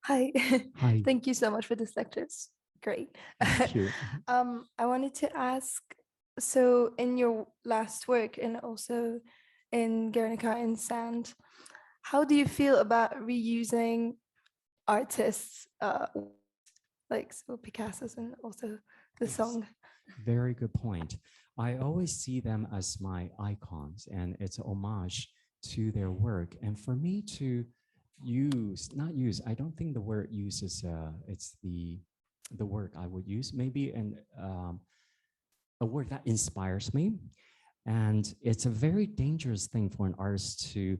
Hi. Hi. Thank you so much for this lecture. It's great. Thank you. I wanted to ask, so in your last work and also in Guernica in Sand, how do you feel about reusing artists like so Picasso's and also the Yes. song? Very good point. I always see them as my icons, and it's a homage to their work. And for me to not use, I don't think the word use is, it's the word I would use, maybe a word that inspires me. And it's a very dangerous thing for an artist to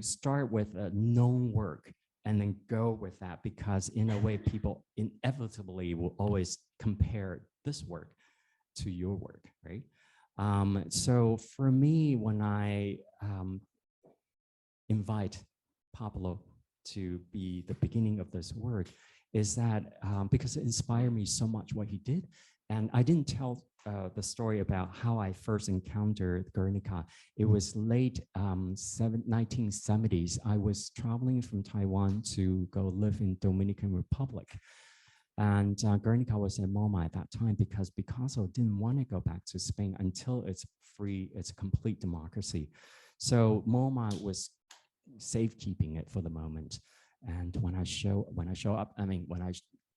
start with a known work and then go with that, because in a way people inevitably will always compare this work to your work, right? So for me, when I invite Pablo to be the beginning of this work, is that because it inspired me so much what he did. And I didn't tell the story about how I first encountered Guernica. It was late 1970s. I was traveling from Taiwan to go live in Dominican Republic. And Guernica was in MoMA at that time because Picasso didn't want to go back to Spain until it's free, it's complete democracy. So MoMA was safekeeping it for the moment. And when I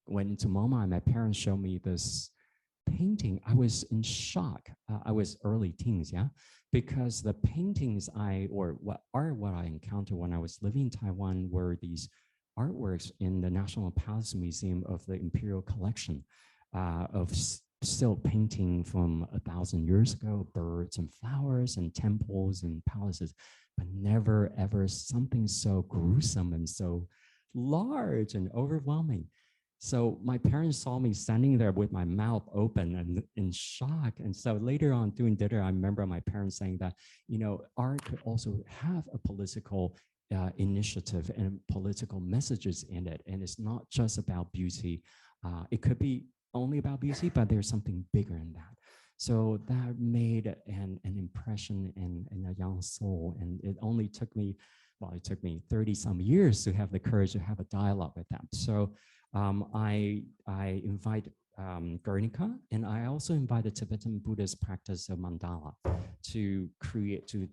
went into MoMA, my parents showed me this painting. I was in shock. I was early teens, yeah, because the paintings what I encountered when I was living in Taiwan were these artworks in the National Palace Museum of the Imperial Collection of still painting from 1,000 years ago, birds and flowers and temples and palaces, but never ever something so gruesome and so large and overwhelming. So my parents saw me standing there with my mouth open and in shock. And so later on doing dinner, I remember my parents saying that, you know, art could also have a political initiative and political messages in it. And it's not just about beauty. It could be only about beauty, but there's something bigger in that. So that made an impression in a young soul. And it only took me, well, it took me 30 some years to have the courage to have a dialogue with them. So I invite Guernica, and I also invite the Tibetan Buddhist practice of mandala to create, to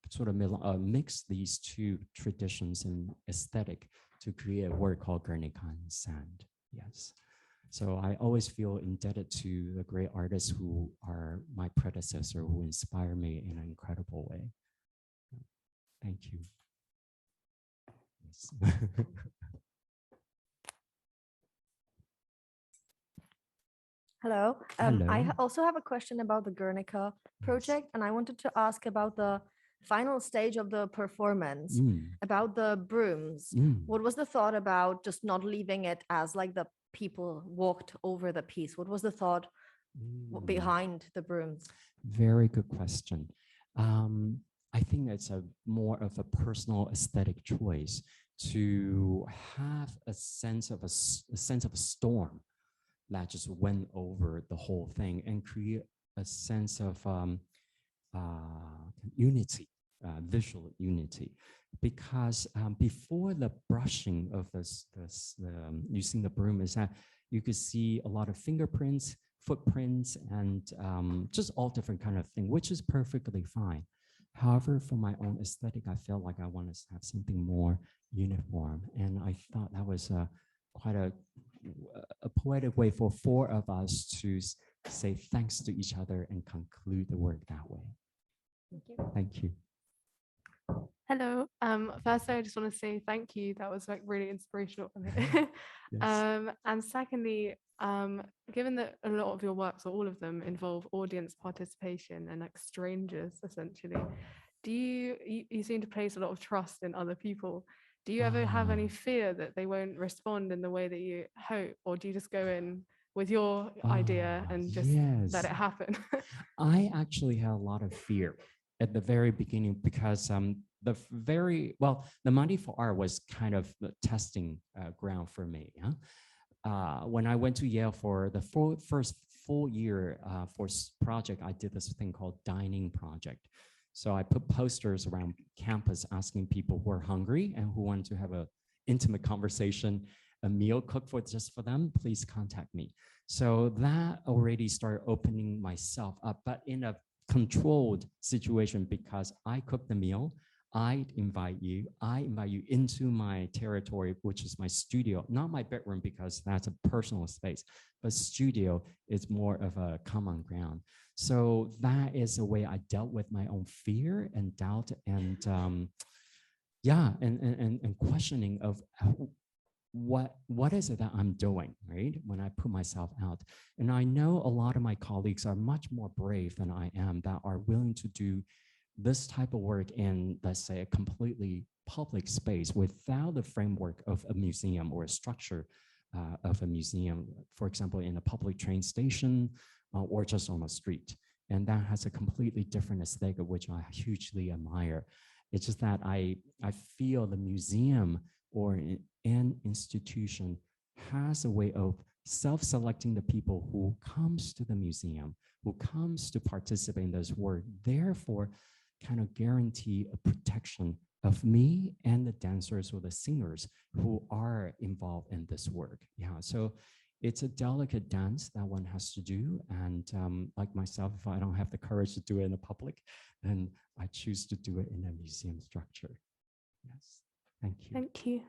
sort of mix these two traditions and aesthetic to create a work called Guernica in Sand. Yes. So I always feel indebted to the great artists who are my predecessor, who inspire me in an incredible way. Thank you. Yes. Hello. Hello. I also have a question about the Guernica project, and I wanted to ask about the final stage of the performance, about the brooms. What was the thought about just not leaving it as like the people walked over the piece? What was the thought behind the brooms? Very good question. I think it's more of a personal aesthetic choice to have a sense of a storm that just went over the whole thing and create a sense of unity, visual unity. Because before the brushing of using the broom, is that you could see a lot of fingerprints, footprints, and just all different kind of thing, which is perfectly fine. However, for my own aesthetic, I felt like I wanted to have something more uniform. And I thought that was quite a poetic way for four of us to say thanks to each other and conclude the work that way. Thank you. Hello. First, I just want to say thank you. That was like really inspirational. Yes. And secondly, given that a lot of your works, or all of them, involve audience participation and like strangers, essentially, you seem to place a lot of trust in other people. Do you ever have any fear that they won't respond in the way that you hope, or do you just go in with your idea and just let it happen? I actually had a lot of fear at the very beginning because the Monday for Art was kind of the testing ground for me. When I went to Yale for the first full year for project, I did this thing called dining project. So I put posters around campus asking people who are hungry and who want to have an intimate conversation, a meal cooked just for them, please contact me. So that already started opening myself up, but in a controlled situation, because I cook the meal, I invite you into my territory, which is my studio, not my bedroom, because that's a personal space, but studio is more of a common ground. So that is a way I dealt with my own fear and doubt and and questioning of what is it that I'm doing, right? When I put myself out. And I know a lot of my colleagues are much more brave than I am, that are willing to do this type of work in, let's say, a completely public space without the framework of a museum or a structure of a museum, for example, in a public train station or just on the street. And that has a completely different aesthetic, which I hugely admire. It's just that I feel the museum or an institution has a way of self-selecting the people who comes to the museum, who comes to participate in this work, therefore kind of guarantee a protection of me and the dancers or the singers who are involved in this work. Yeah, so it's a delicate dance that one has to do. And like myself, if I don't have the courage to do it in the public, then I choose to do it in a museum structure. Yes, thank you. Thank you.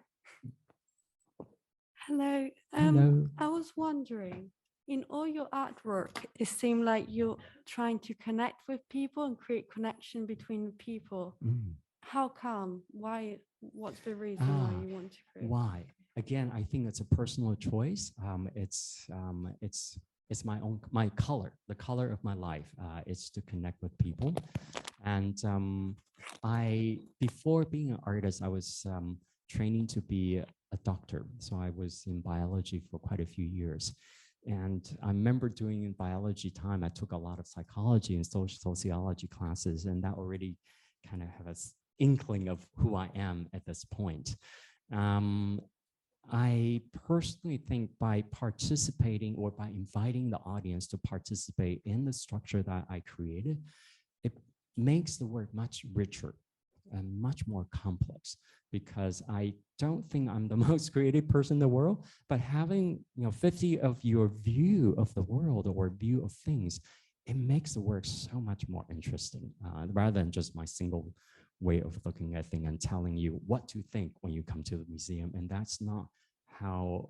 Hello. Hello. I was wondering, in all your artwork, it seemed like you're trying to connect with people and create connection between people. How come? Why? What's the reason why you want to create? Why? Again, I think it's a personal choice. It's my color, the color of my life. It's to connect with people. And before being an artist, I was training to be a doctor. So I was in biology for quite a few years. And I remember doing in biology time, I took a lot of psychology and sociology classes, and that already kind of have an inkling of who I am at this point. I personally think by participating or by inviting the audience to participate in the structure that I created, it makes the work much richer and much more complex, because I don't think I'm the most creative person in the world, but having 50 of your view of the world or view of things, it makes the work so much more interesting rather than just my single way of looking at things and telling you what to think when you come to the museum. And that's not how,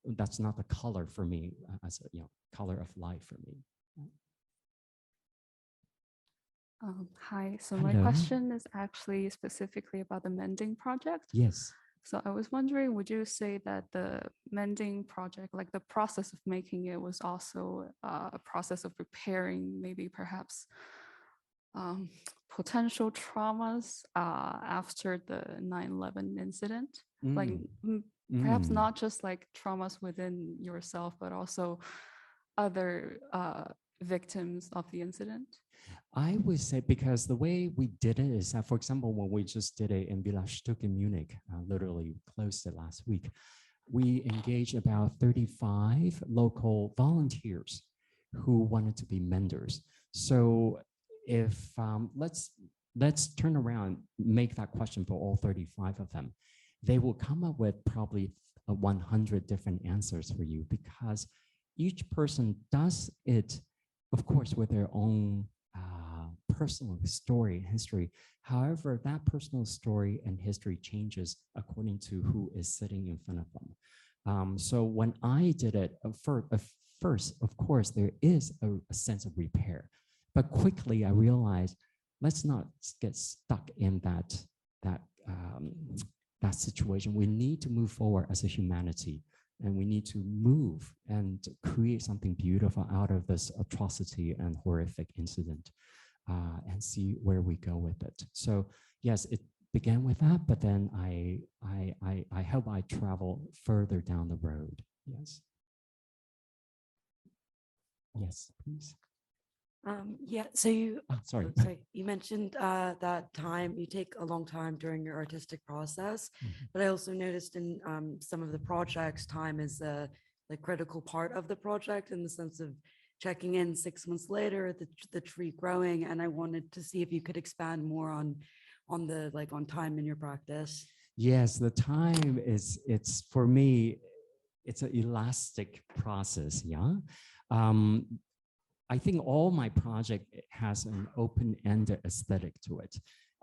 that's not the color for me as a color of life for me. Hi, so Hello. my question is actually specifically about the mending project. Yes. So I was wondering, would you say that the mending project, like the process of making it, was also a process of preparing maybe perhaps potential traumas after the 9/11 incident? Like perhaps not just like traumas within yourself, but also other victims of the incident? I would say, because the way we did it is that, for example, when we just did it in Villa Stuck in Munich, literally closed it last week, we engaged about 35 local volunteers who wanted to be menders. So if let's turn around, make that question for all 35 of them, they will come up with probably 100 different answers for you, because each person does it, of course, with their own personal story and history. However, that personal story and history changes according to who is sitting in front of them. So when I did it, first, of course, there is a sense of repair. But quickly I realized let's not get stuck in that situation. We need to move forward as a humanity, and we need to move and create something beautiful out of this atrocity and horrific incident, and see where we go with it. So yes, it began with that, but then I hope I travel further down the road. Yes. Yes, please. Yeah, so you, sorry. You mentioned that you take a long time during your artistic process, but I also noticed in some of the projects, time is the critical part of the project, in the sense of checking in 6 months later, the tree growing. And I wanted to see if you could expand more on time in your practice. Yes, the time it's for me, it's an elastic process. Yeah. I think all my project has an open-ended aesthetic to it.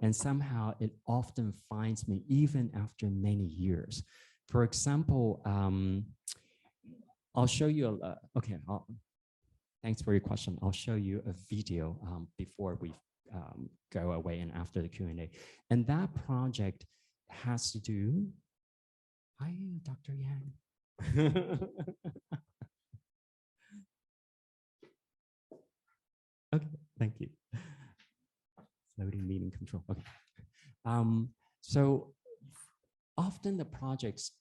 And somehow it often finds me even after many years. For example, I'll show you, thanks for your question. I'll show you a video before we go away and after the Q&A. And that project has to do, hi, Dr. Yang. Okay, thank you. Loading meeting control. Okay. So often the projects,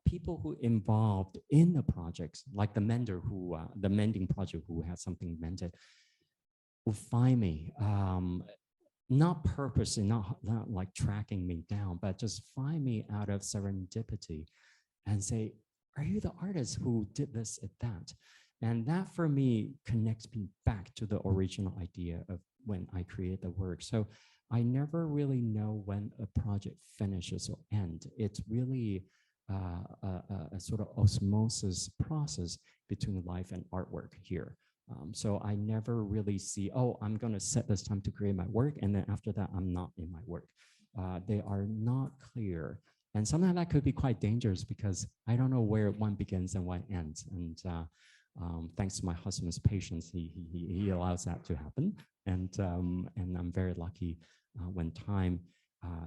people who involved in the projects, like the mender who, the mending project who has something mended, will find me, not purposely, not like tracking me down, but just find me out of serendipity and say, are you the artist who did this at that? And that for me connects me back to the original idea of when I create the work. So I never really know when a project finishes or ends. It's really a sort of osmosis process between life and artwork here. So I never really see, oh, I'm going to set this time to create my work, and then after that, I'm not in my work. They are not clear. And sometimes that could be quite dangerous because I don't know where one begins and one ends. And thanks to my husband's patience, he allows that to happen. And I'm very lucky when time,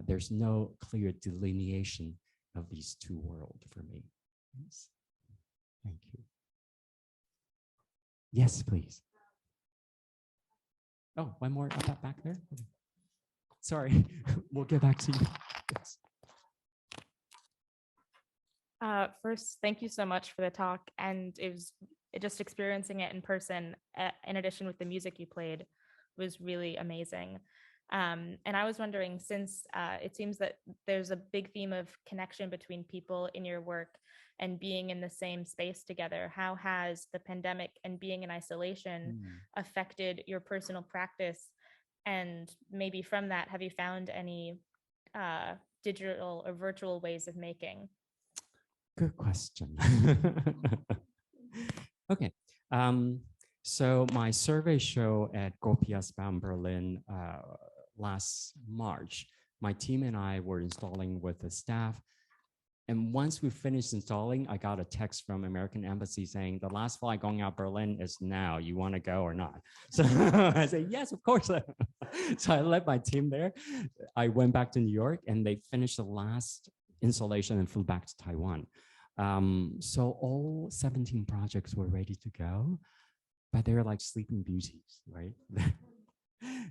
there's no clear delineation of these two worlds for me. Yes. Thank you. Yes, please. Oh, one more back there. Okay. Sorry, we'll get back to you. Yes. First, thank you so much for the talk, and just experiencing it in person, in addition with the music you played, was really amazing. And I was wondering, since it seems that there's a big theme of connection between people in your work and being in the same space together, how has the pandemic and being in isolation affected your personal practice? And maybe from that, have you found any digital or virtual ways of making? Good question. Okay. So my survey show at Gopiasbaum Berlin last March, my team and I were installing with the staff. And once we finished installing, I got a text from American Embassy saying, the last flight going out Berlin is now. You want to go or not? So I said, yes, of course. So I led my team there. I went back to New York and they finished the last installation and flew back to Taiwan. So all 17 projects were ready to go, but they're like sleeping beauties, right?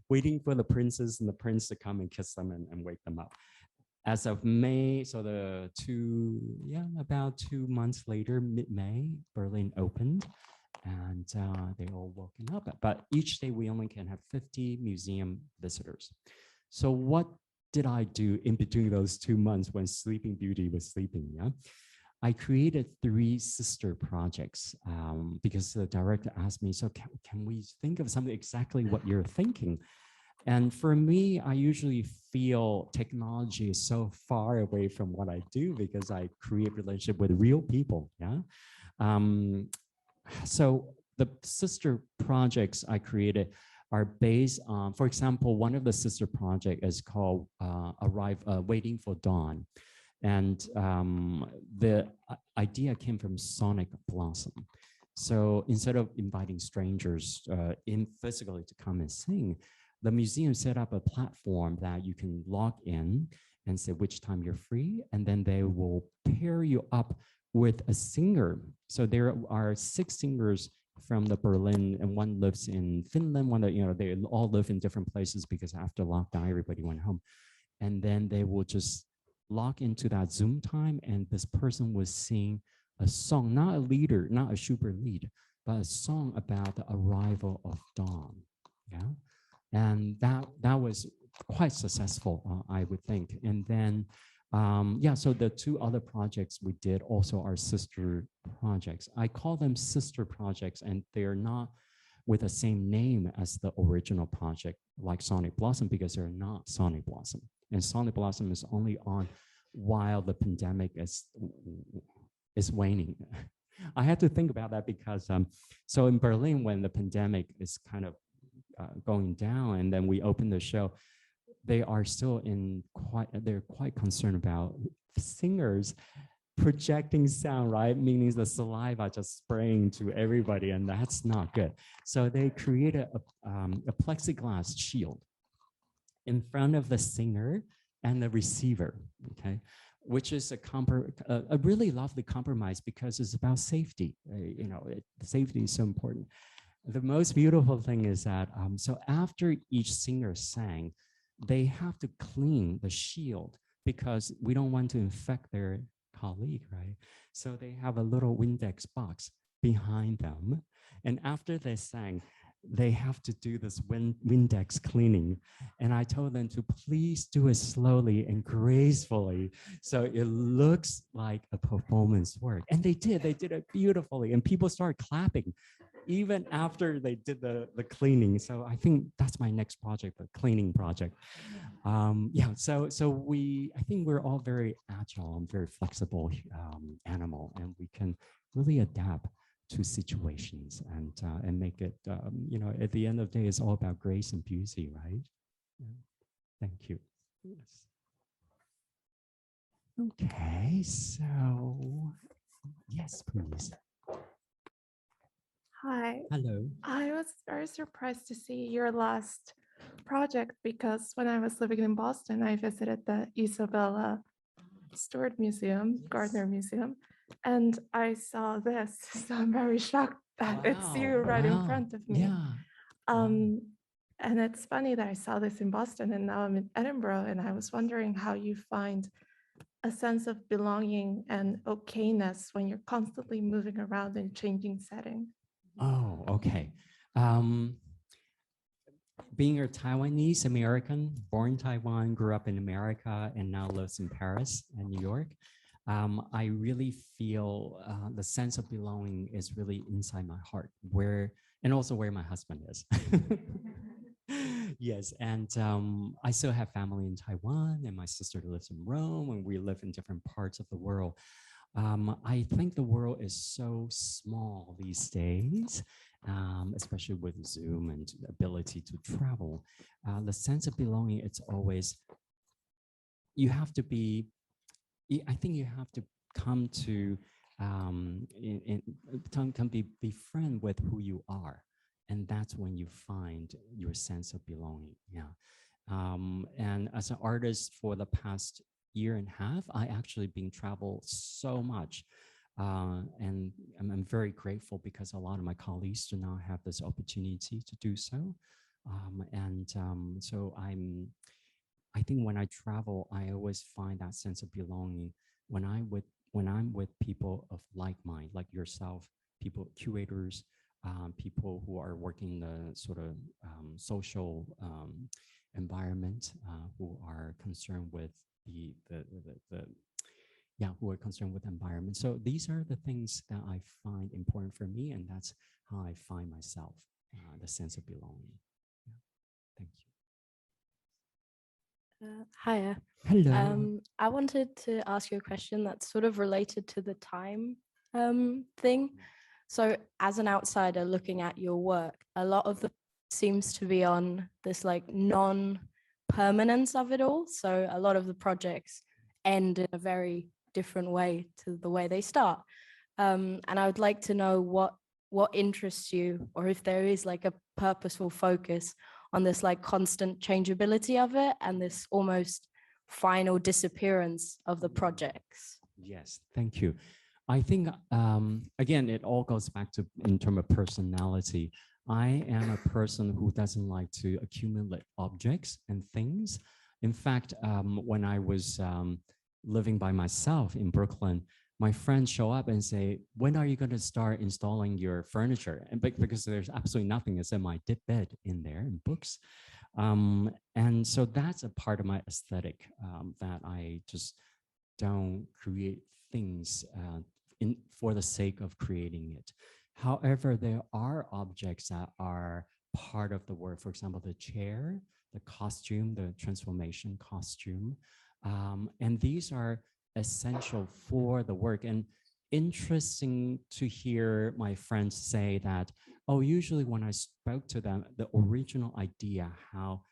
Waiting for the princess and the prince to come and kiss them and wake them up. As of May, so about 2 months later, mid-May, Berlin opened and they all woken up. But each day we only can have 50 museum visitors. So what did I do in between those 2 months when Sleeping Beauty was sleeping? Yeah, I created 3 sister projects because the director asked me, so can we think of something exactly what you're thinking? And for me, I usually feel technology is so far away from what I do because I create relationship with real people. Yeah. So the sister projects I created are based on, for example, one of the sister project is called Waiting for Dawn. And the idea came from Sonic Blossom. So instead of inviting strangers physically to come and sing, the museum set up a platform that you can log in and say which time you're free, and then they will pair you up with a singer. So there are 6 singers from the Berlin, and one lives in Finland. One that, you know, they all live in different places because after lockdown, everybody went home. And then they will just log into that Zoom time, and this person will sing a song, not a leader, not a super lead, but a song about the arrival of dawn. Yeah, and that was quite successful, I would think. And then, yeah, so the 2 other projects we did also are sister projects. I call them sister projects, and they're not with the same name as the original project, like Sonic Blossom, because they're not Sonic Blossom. And Sonic Blossom is only on while the pandemic is waning. I had to think about that because, so in Berlin, when the pandemic is kind of going down, and then we open the show, they are still they're quite concerned about singers projecting sound, right? Meaning the saliva just spraying to everybody, and that's not good. So they created a plexiglass shield in front of the singer and the receiver, okay? Which is a really lovely compromise because it's about safety. You know, safety is so important. The most beautiful thing is that, so after each singer sang, they have to clean the shield because we don't want to infect their colleague, right? So they have a little Windex box behind them. And after they sang, they have to do this Windex cleaning. And I told them to please do it slowly and gracefully so it looks like a performance work. And they did it beautifully. And people started clapping even after they did the cleaning. So I think that's my next project, the cleaning project. Yeah, so I think we're all very agile and very flexible animal, and we can really adapt to situations and make it, you know, at the end of the day, it's all about grace and beauty, right? Yeah. Thank you. Yes. Okay, so yes, please. Hi. Hello. I was very surprised to see your last project because when I was living in Boston, I visited the Isabella Stewart Museum, Gardner Museum, and I saw this. So I'm very shocked that it's you right in front of me. Yeah. And it's funny that I saw this in Boston and now I'm in Edinburgh, and I was wondering how you find a sense of belonging and okayness when you're constantly moving around and changing setting. Oh, okay. Being a Taiwanese-American, born in Taiwan, grew up in America, and now lives in Paris and New York, I really feel the sense of belonging is really inside my heart, and also where my husband is. Yes, and I still have family in Taiwan, and my sister lives in Rome, and we live in different parts of the world. I think the world is so small these days, especially with Zoom and the ability to travel. The sense of belonging, it's always, you have to be, I think you have to come to, be friend with who you are. And that's when you find your sense of belonging, yeah. And as an artist for the past year and a half, I actually been travel so much. And I'm very grateful because a lot of my colleagues do not have this opportunity to do so. So I think when I travel, I always find that sense of belonging when I'm with people of like mind, like yourself, people, curators, people who are working in the sort of social environment, who are concerned with who are concerned with environment. So these are the things that I find important for me, and that's how I find myself, the sense of belonging. Yeah. Thank you. Hiya. Hello. I wanted to ask you a question that's sort of related to the time thing. So as an outsider looking at your work, a lot of the seems to be on this like non-permanence of it all. So a lot of the projects end in a very different way to the way they start. And I would like to know what interests you, or if there is like a purposeful focus on this like constant changeability of it and this almost final disappearance of the projects? Yes, thank you. I think, again, it all goes back to in terms of personality. I am a person who doesn't like to accumulate objects and things. In fact, when I was living by myself in Brooklyn, my friends show up and say, when are you going to start installing your furniture? And because there's absolutely nothing except my bed in there and books. And so that's a part of my aesthetic that I just don't create things for the sake of creating it. However, there are objects that are part of the work. For example, the chair, the costume, the transformation costume. And these are essential for the work. And interesting to hear my friends say that, oh, usually when I spoke to them, the original idea, how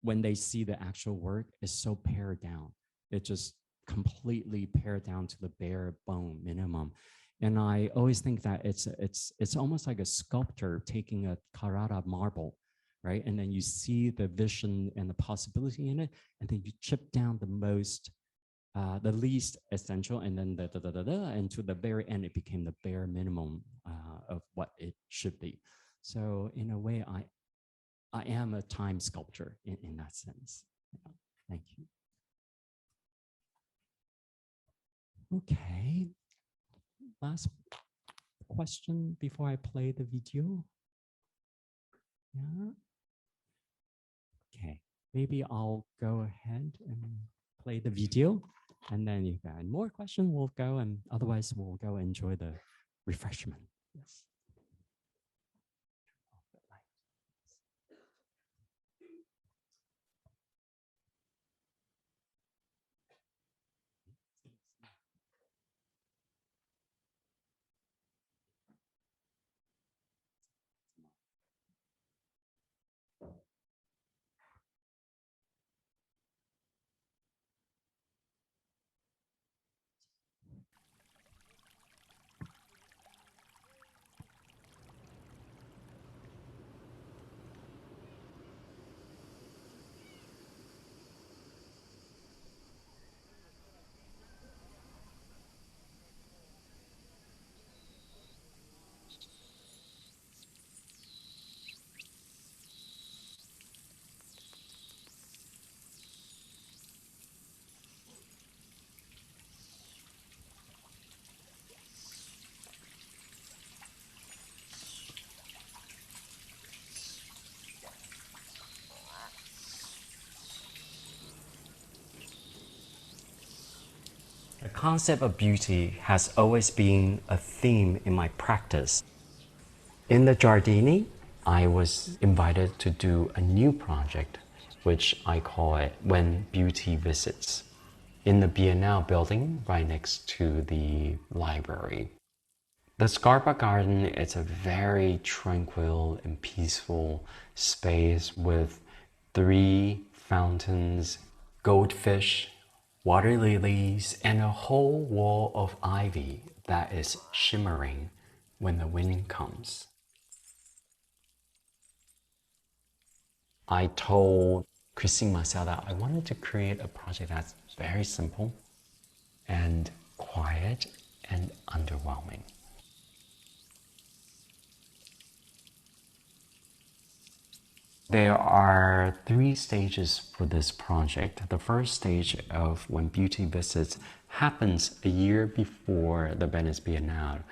when they see the actual work is so pared down, it just completely pared down to the bare bone minimum. And I always think that it's almost like a sculptor taking a Carrara marble, right? And then you see the vision and the possibility in it, and then you chip down the least essential, and then and to the very end, it became the bare minimum of what it should be. So in a way, I am a time sculptor in that sense. Yeah. Thank you. Okay. Last question before I play the video. Yeah. Okay. Maybe I'll go ahead and play the video, and then if you got more questions, we'll go, and otherwise we'll go enjoy the refreshment. Yes. The concept of beauty has always been a theme in my practice. In the Giardini, I was invited to do a new project, which I call it When Beauty Visits, in the Biennale building right next to the library. The Scarpa Garden is a very tranquil and peaceful space with 3 fountains, goldfish, water lilies, and a whole wall of ivy that is shimmering when the wind comes. I told Christine Marcel that I wanted to create a project that's very simple and quiet and underwhelming. There are 3 stages for this project. The first stage of When Beauty Visits happens a year before the Venice Biennale.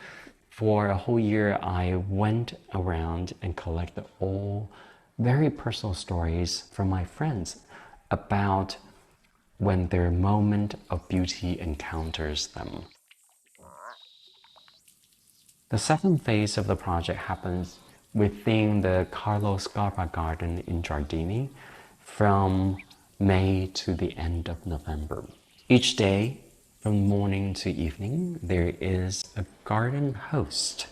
For a whole year, I went around and collected all very personal stories from my friends about when their moment of beauty encounters them. The second phase of the project happens within the Carlo Scarpa Garden in Giardini from May to the end of November. Each day, from morning to evening, there is a garden host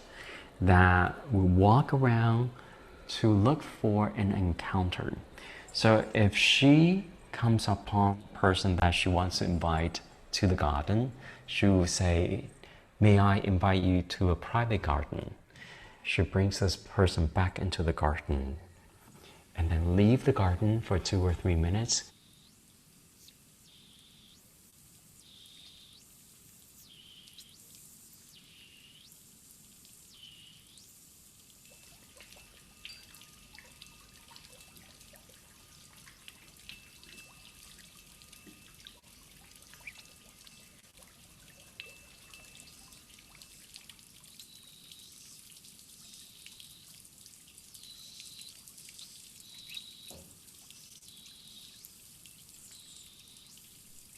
that will walk around to look for an encounter. So if she comes upon a person that she wants to invite to the garden, she will say, "May I invite you to a private garden?" She brings this person back into the garden. and then leave the garden for 2 or 3 minutes.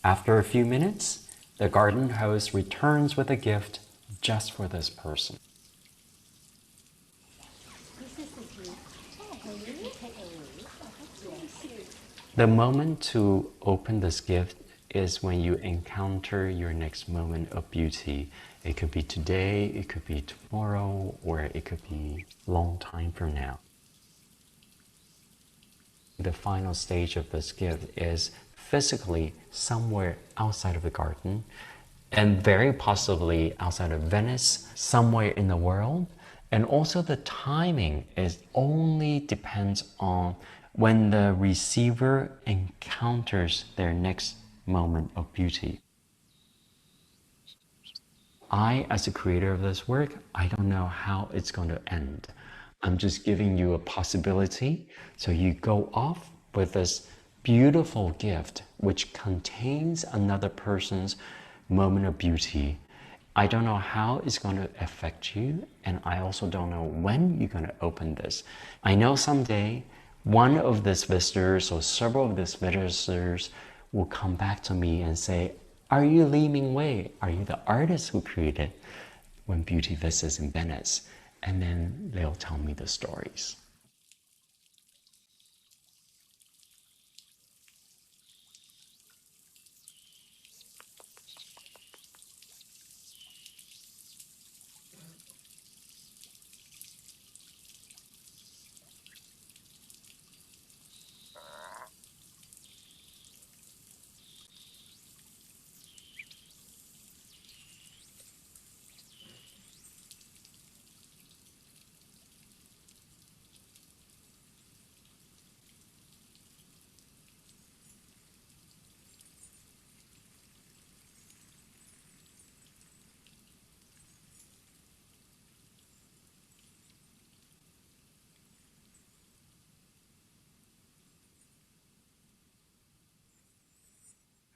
After a few minutes, the garden host returns with a gift just for this person. The moment to open this gift is when you encounter your next moment of beauty. It could be today, it could be tomorrow, or it could be a long time from now. The final stage of this gift is physically somewhere outside of the garden, and very possibly outside of Venice, somewhere in the world. And also the timing is only depends on when the receiver encounters their next moment of beauty. I, as a creator of this work, I don't know how it's going to end. I'm just giving you a possibility. So you go off with this beautiful gift, which contains another person's moment of beauty. I don't know how it's going to affect you, and I also don't know when you're going to open this. I know someday one of these visitors or several of these visitors will come back to me and say, "Are you Lee Mingwei? Are you the artist who created When Beauty Visits in Venice?" And then they'll tell me the stories.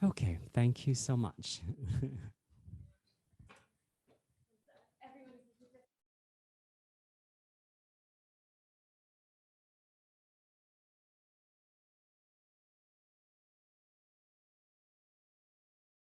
Okay, thank you so much.